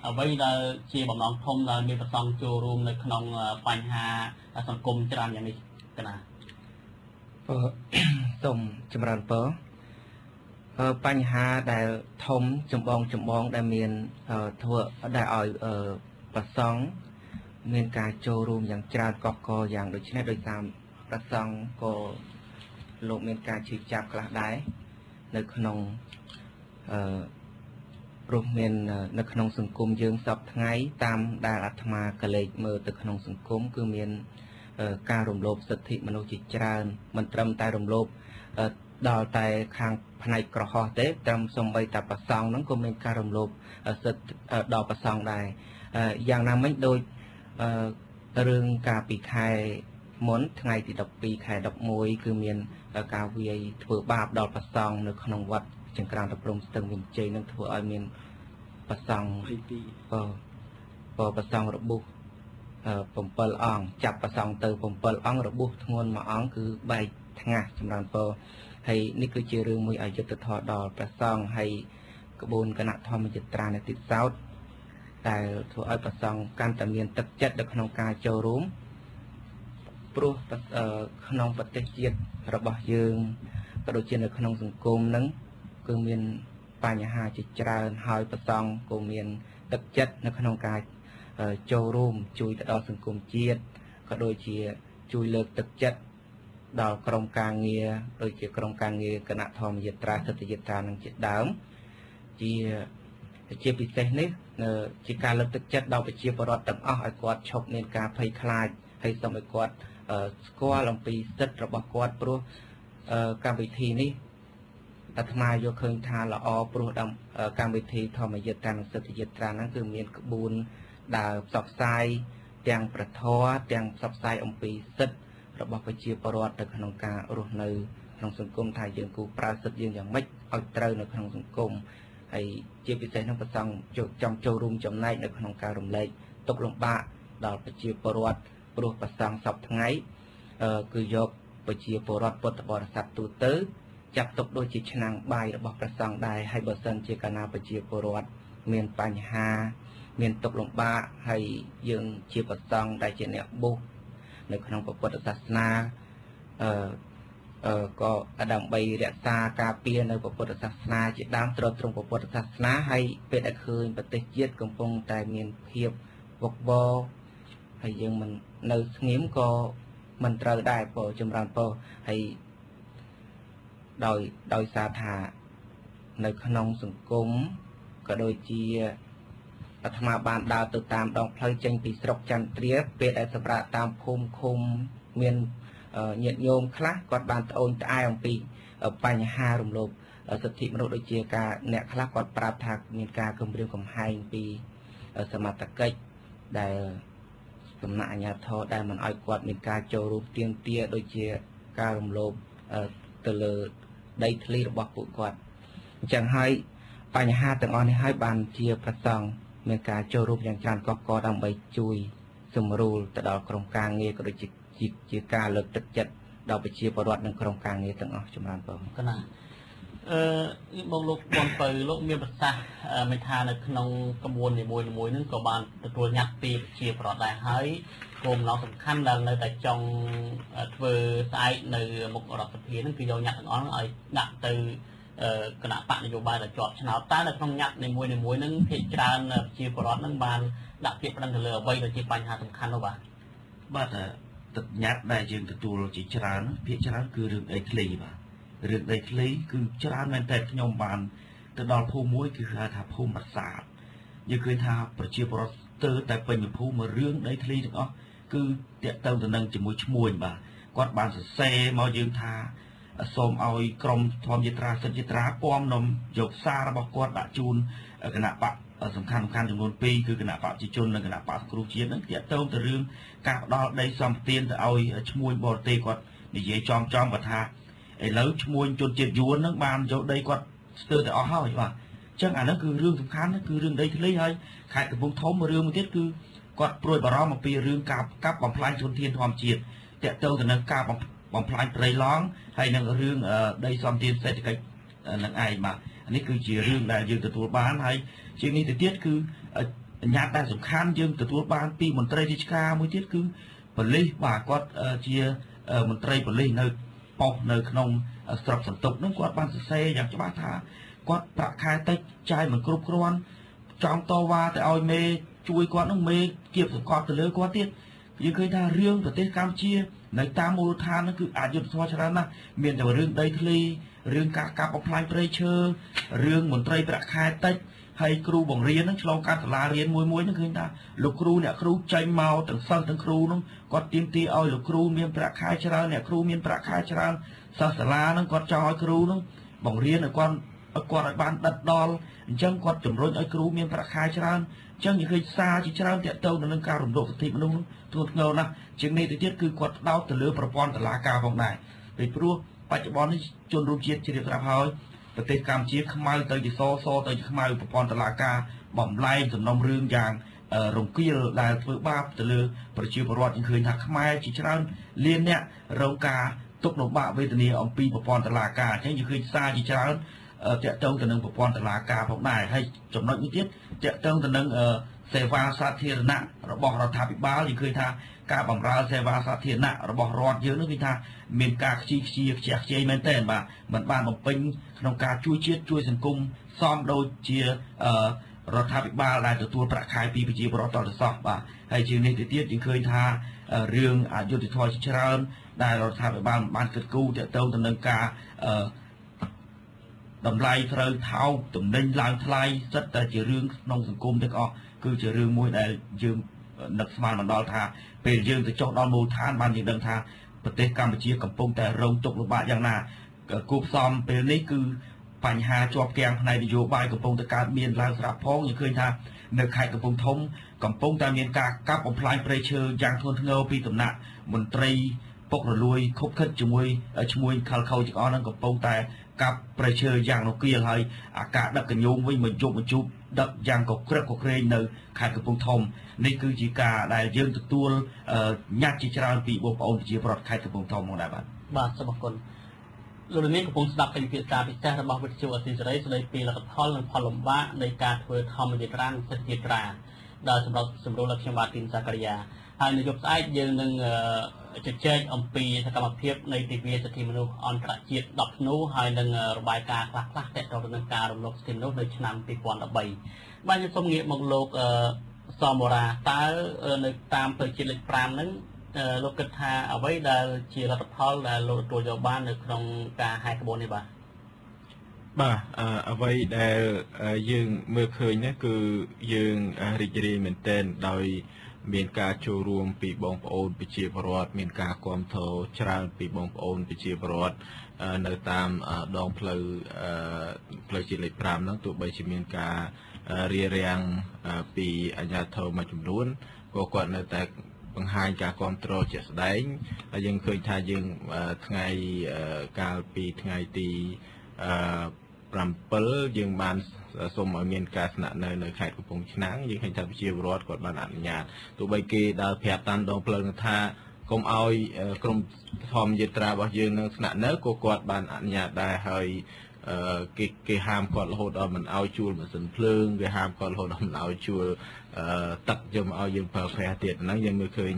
អ្វីដែលជាបំណងធំដែលមានប្រសង់ចូលរួមនៅក្នុងបញ្ហាសង្គមច្រើនយ៉ាងនេះកណាសូមចម្រើនពរបញ្ហាដែលធំចម្បងដែលមានធ្វើដែលឲ្យប្រសង់មានការចូលរួមយ៉ាងច្រើនកកយ៉ាងដូចនេះដោយសារប្រសង់ក៏លោកមានការជឿចាប់ខ្លះដែរនៅក្នុងព្រោះមាននៅក្នុងសង្គមយើងសពថ្ងៃតាមដែលអាត្មាកលេចមើលទៅក្នុងសង្គមគឺមានការរំលោភសិទ្ធិមនុស្សជាច្រើនមិនត្រឹមតែរំលោភដល់តែខាងផ្នែកក្រហមទេត្រឹមសំបីតែប្រសង់ហ្នឹងក៏មានការរំលោភសិទ្ធិដល់ប្រសង់ដែរយ៉ាងណាមិញដូចរឿងការពីខែមុនថ្ងៃទី12ខែ11គឺមានការវាយធ្វើបាបដល់ប្រសង់នៅក្នុងវត្តចង្ក្រានតព្រំស្ទឹងមានជ័យនឹងធ្វើឲ្យមានប្រសង់ប្រសង់របួស7អង្គចាប់ប្រសង់ទៅ7អង្គរបួសធ្ងន់1អង្គគឺបែកថ្ងាសចម្រើនពរហើយនេះគឺជារឿងមួយអយុត្តិធម៌ដល់ព្រះសង្ឃហើយក្បួនគណៈធម្មយាត្រានៅទីសោតដែលធ្វើឲ្យព្រះសង្ឃកាន់តែមានទឹកចិត្តនៅក្នុងការចូលរួមព្រោះក្នុងប្រទេសជាតិរបស់យើងក៏ដូចជានៅក្នុងសង្គមហ្នឹងគឺមានបញ្ហាជាច្រើនហើយព្រះសង្ឃក៏មានទឹកចិត្តនៅក្នុងការចូលរួមជួយទៅដល់សង្គមជាតិក៏ដូចជាជួយលើកទឹកចិត្តដល់ក្រុមការងារដូចជាក្រុមការងារគណៈធម្មយាត្រាសិទ្ធិយាត្រានឹងជាដើមជាពិសេសនេះជាការលើកទឹកចិត្តដល់ប្រជាពលរដ្ឋទាំងអស់ឲ្យគាត់ឈប់មានការភ័យខ្លាចហើយសូមឲ្យគាត់ស្គាល់អំពីសិទ្ធិរបស់គាត់ព្រោះកម្មវិធីនេះអាត្មាយកឃើញថាល្អព្រោះកម្មវិធីធម្មយាត្រានិងសិទ្ធិយាត្រាហ្នឹងគឺមានក្បួនដើរផ្សព្វផ្សាយទាំងប្រធរទាំងផ្សព្វផ្សាយអំពីសិទ្ធិរបស់ប្រជាពលរដ្ឋនៅក្នុងការរស់នៅក្នុងសង្គមថាយើងគូប្រើសិទ្ធិយើងយ៉ាងម៉េចឲ្យត្រូវនៅក្នុងសង្គមហ ហើយជាពិសេសនឹងប្រសង់ចង់ចូលរួមចំណែកនៅក្នុងការរំលែកទុក្ខលំបាកដល់ប្រជាពលរដ្ឋព្រោះប្រសង់សពថ្ងៃគឺយកប្រជាពលរដ្ឋពុទ្ធបរិស័ទទូទៅចាត់ទុកដូចជាឆ្នាំងបាយរបស់ព្រះសង្ឃដែរហើយបើសិនជាកាលណាប្រជាពលរដ្ឋមានបញ្ហាមានទុក្ខលំបាកហើយយើងជាប្រសង់ដែលជាអ្នកបុស្សនៅក្នុងពុទ្ធសាសនាក៏ដើម្បីរក្សាការពារនៅពុទ្ធសាសនាជាដើមត្រត្រង់ពុទ្ធសាសនាហើយពេលដែលឃើញប្រទេសជាតិកំពុងតែមានភាពវឹកវរហើយយើងមិននៅស្ងៀមក៏មិនត្រូវដែរព្រោះចម្រើនព្រោះហើយដោយសារថានៅក្នុងសង្គមក៏ដូចជាអាត្មាបានដើរទៅតាមដងផ្លូវចេញពីស្រុកចន្ទ្រាពេលដែលសម្រាប់តាមភូមិឃុំមានញាតិញោមខ្លះគាត់បានត្អូញត្អែអំពីបញ្ហារំលោភសិទ្ធិមនុស្សដូចជាការអ្នកខ្លះគាត់ប្រាប់ថាមានការគំរាមកំហែងពីសមត្ថកិច្ចដែលសំណាក់អាជ្ញាធរដែលមិនអោយគាត់មានការចូលរួមទាមទារដូចជាការរំលោភទៅលើដីធ្លីរបស់ពួកគាត់អញ្ចឹងហើយបញ្ហាទាំងអស់នេះហើយបានជាប្រសង់មានការចូលរួមយ៉ាងច្រើនកកកដើម្បីជួយសម្រួលទៅដល់ក្រុមការងារក៏ដូចជាការលើកទឹកចិត្តដល់ប្រជាពលរដ្ឋនិងក្រុមការងារទាំងអស់ចម្រើនបងកណាបងលោកបនពៅលោកមានប្រសាសន៍មិនថានៅក្នុងក្បួននីមួយៗហ្នឹងក៏បានទទួលញត្តិពីប្រជាពលរដ្ឋដែរហើយគោលបំណងសំខាន់ដែលនៅតែចង់ធ្វើស្អែកនៅមុខរដ្ឋសភាហ្នឹងគឺយកញត្តិទាំងអស់ហ្នឹងឲ្យដាក់ទៅគណៈបកនយោបាយដែលជាប់ឆ្នោតតែនៅក្នុងញត្តិនីមួយៗហ្នឹងភាគច្រើនប្រជាពលរដ្ឋហ្នឹងបានដាក់ពាក្យប្តឹងទៅលើអ្វីដែលជាបញ្ហាសំខាន់នោះបាទទឹកញត្តិដែលយើងទទួលជាច្រើនភាគច្រើនគឺរឿងដីធ្លីបាទរឿងដីធ្លីគឺច្រើនមែនតែខ្ញុំបានទៅដល់ភូមិមួយគឺហៅថាភូមិប្រាសាទយើងឃើញថាប្រជាពលរដ្ឋស្ទើរតែពេញភូមិរឿងដីធ្លីទាំងអស់គឺតាក់ទងទៅនឹងជាមួយឈ្មួញបាទគាត់បានសរសេរមកយើងថាសូមឲ្យក្រុមធម្មយាត្រាសិទ្ធិយាត្រាពំនំយកសាររបស់គាត់ដាក់ជូនគណៈបកសំខាន់ចំនួន2គឺគណៈបកប្រជាជននិងគណៈបកសង្គ្រោះជាតិនឹងតាក់ទងទៅរឿងការផ្ដល់ដីសម្បត្តិទៅឲ្យឈ្មួញបរទេសគាត់និយាយចំគាត់ថាឥឡូវឈ្មួញជនជាតិយួននឹងបានយកដីគាត់ស្ទើរតែអស់ហើយបាទអញ្ចឹងអានោះគឺរឿងសំខាន់គឺរឿងដីធ្លីហើយខេត្តកំពង់ធំរឿងមួយទៀតគឺគាត់ព្រួយបារម្ភអំពីរឿងការកាប់បំផ្លាញធនធានធម្មជាតិតាក់ទងទៅនឹងការបំផ្លាញព្រៃឡង់ហើយនឹងរឿងដីសម្បត្តិសេដ្ឋកិច្ចនឹងឯងបាទនេះគឺជារឿងដែលយើងទទួលបានហើយជាងនេះទៅទៀតគឺញត្តិដែលសំខាន់យើងទទួលបានពីមន្ត្រីរាជការមួយទៀតគឺប៉ូលីសបាទគាត់ជាមន្ត្រីប៉ូលីសនៅប៉ុស្តិ៍នៅក្នុងស្រុកសន្ទុកនឹងគាត់បានសរសេរយ៉ាងច្បាស់ថាគាត់ប្រាក់ខែតិចចាយមិនគ្រប់គ្រាន់ចង់តវ៉ាទៅឲ្យមេជួយគាត់នឹងមេគៀបសង្កត់ទៅលើគាត់ទៀតយើងឃើញថារឿងប្រទេសកម្ពុជានៅតាមមូលដ្ឋានហ្នឹងគឺអយុត្តិធម៌ច្រើនណាស់មានតែរឿងដីធ្លីរឿងការកាប់បំផ្លាញព្រៃឈើរឿងមន្ត្រីប្រាក់ខែតិចហើយគ្រូបង្រៀនហ្នឹងឆ្លងកាត់សាលារៀនមួយហ្នឹងឃើញថាលោកគ្រូអ្នកគ្រូចេញមកទាំងសិស្សទាំងគ្រូហ្នឹងគាត់ទាមទារឲ្យលោកគ្រូមានប្រាក់ខែច្រើនអ្នកគ្រូមានប្រាក់ខែច្រើនសិស្សសាលាហ្នឹងគាត់ចង់ឲ្យគ្រូហ្នឹងបង្រៀនឲ្យគាត់ឲ្យបានដិតដល់អញ្ចឹងគាត់ជំរុញឲ្យគ្រូមានប្រាក់ខែច្រើនអញ្ចឹងយើងឃើញសារជាច្រើនទាក់ទងទៅនឹងការរំលោភសិទ្ធិមនុស្សធ្ងន់ធ្ងរណាស់ជាងនេះទៅទៀតគឺគាត់ផ្ដោតទៅលើប្រព័ន្ធតុលាការផងដែរពីព្រោះបច្ចុប្បន្ននេះជនរួមជាតិជ្រាបស្រាប់ហើយប្រទេសកម្ពុជាខ្មៅទៅជាសទៅជាខ្មៅប្រព័ន្ធតុលាការបំលែងសំណុំរឿងយ៉ាងរង្គាលដែលធ្វើបាបទៅលើប្រជាពលរដ្ឋយើងឃើញថាខ្មែរជាច្រើនលានអ្នករងការទុក្ខលំបាកវេទនាអំពីប្រព័ន្ធតុលាការអញ្ចឹងយើងឃើញសារជាច្រើនតាក់ទងទៅនឹងប្រព័ន្ធតុលាការផងដែរហើយចំណុចនេះទៀតតាក់ទងទៅនឹងសេវាសាធារណៈរបស់រដ្ឋាភិបាលយើងឃើញថាការបម្រើសេវាសាធារណៈរបស់រដ្ឋយើងនឹងគឺថាមានការខ្ជិលមែនទែនបាទមិនបានបំពេញក្នុងការជួយជាតិជួយសង្គមសមដូចជារដ្ឋាភិបាលដែលទទួលប្រាក់ខែពីប្រជាពលរដ្ឋតទៅសោះបាទហើយជាងនេះទៅទៀតយើងឃើញថារឿងអយុត្តិធម៌ជាច្រើនដែលរដ្ឋាភិបាលបានគិតគូរតាក់ទងទៅនឹងការតម្លៃត្រូវថោកតំណែងឡើងថ្លៃសិតតែជារឿងក្នុងសង្គមទាំងអស់គឺជារឿងមួយដែលយើងនឹកស្មានមិនដល់ថាពេលយើងទៅចុះដល់មូលដ្ឋានបានយើងដឹងថាប្រទេសកម្ពុជាកំពុងតែរងទុក្ខលំបាកយ៉ាងណាគូផ្សំពេលនេះគឺបញ្ហាជាប់គាំងផ្នែកនយោបាយកំពុងតែកើតមានឡើងស្រាប់ផងយើងឃើញថានៅខេត្តកំពង់ធំកំពុងតែមានការកាប់បំផ្លាញព្រៃឈើយ៉ាងធ្ងន់ធ្ងរពីសំណាក់មន្ត្រីពុករលួយខុបខិតជាមួយឈ្មួញខលខូចទាំងអស់ហ្នឹងកំពុងតែ กับประเชยอย่างนกเกียงให้อากาศดักกระยงไว้มาจุบดักอย่างก็เกลือกเกรงในขาดกระปุกทอมนี่คือจีกาได้ยืนตัวญาติจราปีบปอนจีปลอดขาดกระปุกทอมของได้บ้างบาทสมกุลเรื่องนี้กระปุกสดับเป็นพิจารณาพิจารณาบอกวิจิตรศิลป์ในปีละกับพ่อและพอลมบ้าในการเผยทอมจิตรังสถิตราโดยสำหรับสมรู้ลักษณะตินสักริยาให้นายกไอ้ยืนหนึ่งจะเช็คอมปีสกรรมเพียบในทีวีสถิมนุอันตรจิตดับนู้ให้หนึ่งระบายการคลักแต่เราดำเนินการรวมโลกสถิมนุในชนามปีก่อนระบายบ้านจะสมเงียบมองโลกซอมบราตาในตามเปิดจิตเล็กปรามนั้นโลกกถาเอาไว้ได้จีรัตพอลและโลกตัวโยบ้านในโครงการไฮกระบวนนี้บ่าเอาไว้ได้ยืงเมื่อเคยนี่คือยืงริจรีเหมือนเต้นโดยมีการโชว์รวมปีบองปอนปีเชียบรอดมีการความโถชราปีบองปอนปีเชียบรอดในตามดองเพลจิตเล็กปรามนั้นตัวใบชิมีการเรียเรียงปีอัญญาโทมาจุ่มล้วนก็ก่อนในแต่บางหายการความโตเจสได้ยังเคยทายยังไงการปีไงตีปรำเปิลยังบานสมเมียนการสนับในไข่กระพงชนังยังให้ทำเชียร์รอดกดบานอัญญาตัวใบเกดาวแผดตันดองเพลิงท่ากรมเอากรมทอมยึดตราบอกยืนสนับเนื้อกกดบานอัญญาได้ให้เกหามกอดโหดมันเอาจูเหมือนสันเพลิงเกหามกอดโหดมันเอาจูตัดยมเอายังเผาแผลเตียนนั้นยังไม่เคย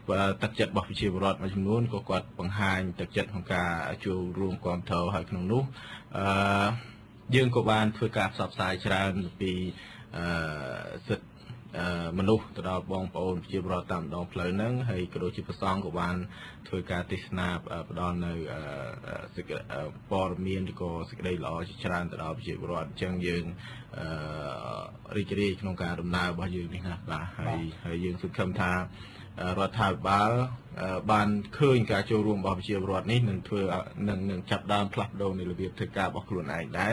ว่าตัดจัดบอกชีวรอดมาจำนวนก็กอดบางหายตัดจัดของการจูรวมความเท่าหายขนมนู้ยืงกบานเพื่อการสอบสายชราปีสุดมนุษย์ตลอดบองปอนชีวรอดตามดองเพลิงนั้นให้กระโดดชีพซองกบานเพื่อการติสนาปดอนในปอร์เมียนก็สกได้หล่อชราตลอดชีวรอดจังยืงริจรีขนมการดำนาบ่ยืงนี่นะให้ยืงสุดคำทารัฐบาลบานเคยการโจรวมบอเชียรอดนี้หนึ่งเพื่อหนึ่งจับดามพลัดโดในระเบียบเทการบอกลุ่นไอ้ได้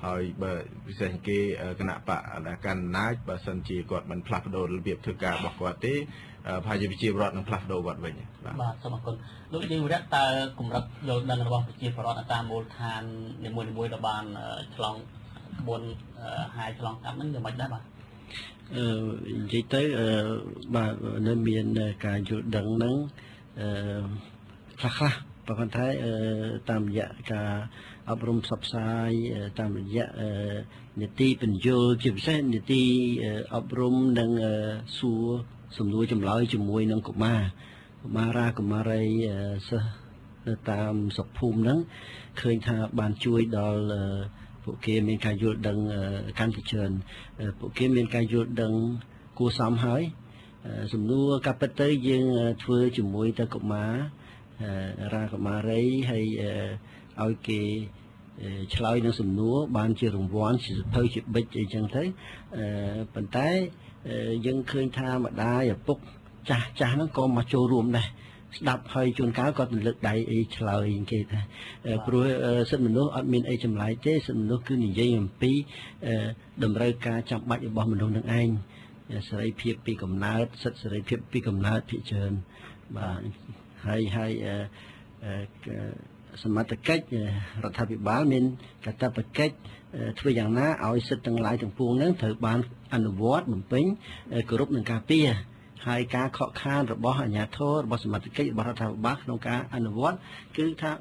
ให้เบอร์วิสัยเกคณะปะการนัดบาสันจีกอดมันพลัดโดระเบียบเทการบอกว่าที่พายวิจิรอดนั่งพลัดโดกอดไว้เนี่ยบาทสมัครคนลูกยิงวิรัตตากลุ่มรักโยดังระบวิจิรอดตามโบราณในมวยระบาลฉลองบนหายฉลองกับนั้นยังไม่ได้ป่ะchỉ tới bà nên miền cả chủ đấng nắng khá bà con thấy tam dạ cả áp dụng sập sai tam dạ nhiệt ti bình vô kiểm soát nhiệt ti áp dụng nâng xua sum nuôi chấm lói chấm muối nâng cục ma ra cục ma ray tam sập phum nắng khơi tha bàn chui đò bộ kia miền cài dột đằng can thị trường bộ kia miền cài dột đằng cua xóm hói sum nuôi cặp tới dương thưa chấm muối ta cục má ra cục ma ray hay ao kia chơi năng sum nuôi bàn chơi rồng vón chỉ thôi chỉ bích chỉ chẳng thấy bàn tay dân khơi tha mà đa ở bốc cha nó có mà trôi rùm này đập hơi chuồn cá có lực đại ý chơi kia ta rồi sân mình nói admin ấy chấm lại thế sân mình nói cứ nhìn dây làm pi đầm rơi cá chậm bạch bỏ mình đông đằng anh sợi phiệp pi cầm nát sợi phiệp pi cầm nát thị trường và hayสมัติcáchรัฐบาลมินกตับcách ធ្វើយ៉ាងណាឲ្យសិទ្ធិទាំងឡាយទាំងពួងហ្នឹងត្រូវបានអនុវត្តបំពេញគោរពនឹងការពារហើយការខកខានរបស់អាជ្ញាធររបស់សមាជិករបស់រដ្ឋាភិបាលក្នុងការអនុវត្តគឺថា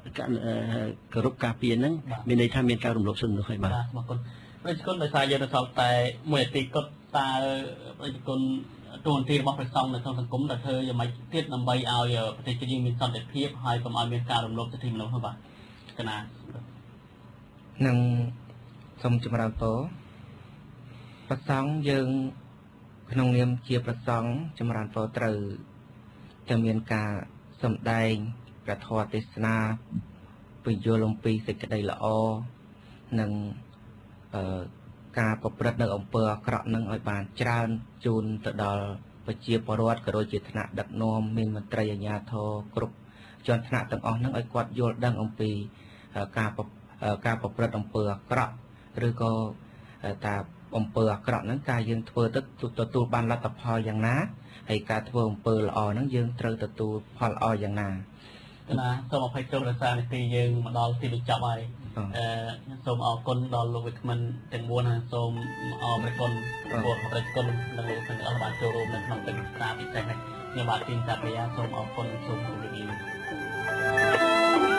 គោរពការពារហ្នឹងមានន័យថាមានការរំលោភសិទ្ធិមនុស្សហើយបាទអរគុណប្រជាជនដោយសារយើងនៅសល់តែមួយអាទិត្យគាត់តើប្រជាជនទូនទីរបស់ព្រះសង្ឃនៅក្នុងសង្គមដែលធ្វើយ៉ាងម៉េចទៀតដើម្បីឲ្យប្រទេសយើងមានសន្តិភាពហើយកុំឲ្យមានការរំលោភសិទ្ធិមនុស្សនោះបាទកណានឹងសូមចម្រើនពរព្រះសង្ឃយើងក្នុងនាមជាព្រះសង្ឃចម្រើនពរត្រូវតែមានការសម្ដែងព្រះធម៌ទេសនាពន្យល់អំពីសេចក្តីល្អនិងការប្រព្រឹត្តនៅអំពើអាក្រក់នឹងឲ្យបានច្រើនជូនទៅដល់ប្រជាពលរដ្ឋក៏ដូចជាថ្នាក់ដឹកនាំមានមន្ត្រីអាជ្ញាធរគ្រប់ជាន់ថ្នាក់ទាំងអស់នឹងឲ្យគាត់យល់ដឹងអំពីការប្រព្រឹត្តអំពើអាក្រក់ឬក៏តាអំពើអាក្រក់ហ្នឹងការយើងធ្វើទៅទទួលបានលទ្ធផលយ៉ាងណាហើយការធ្វើអំពើល្អហ្នឹងយើងត្រូវទទួលផលល្អយ៉ាងណា ណាសូមអភ័យទោសដោយសារនាទីយើងមកដល់ទីបញ្ចប់ហើយសូមអរគុណដល់លោកវិក្កាមិនទាំង4ហើយសូមអរគុណពួកបរិយាគុណនិងលោកទាំងអស់បានចូលរួមនៅក្នុងកិច្ចការពិសេសនេះខ្ញុំបាទទីនតាបរិយាសូមអរគុណសូមជម្រាបលា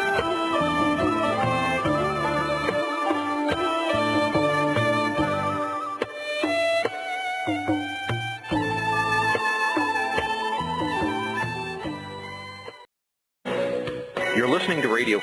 You're listening to Radio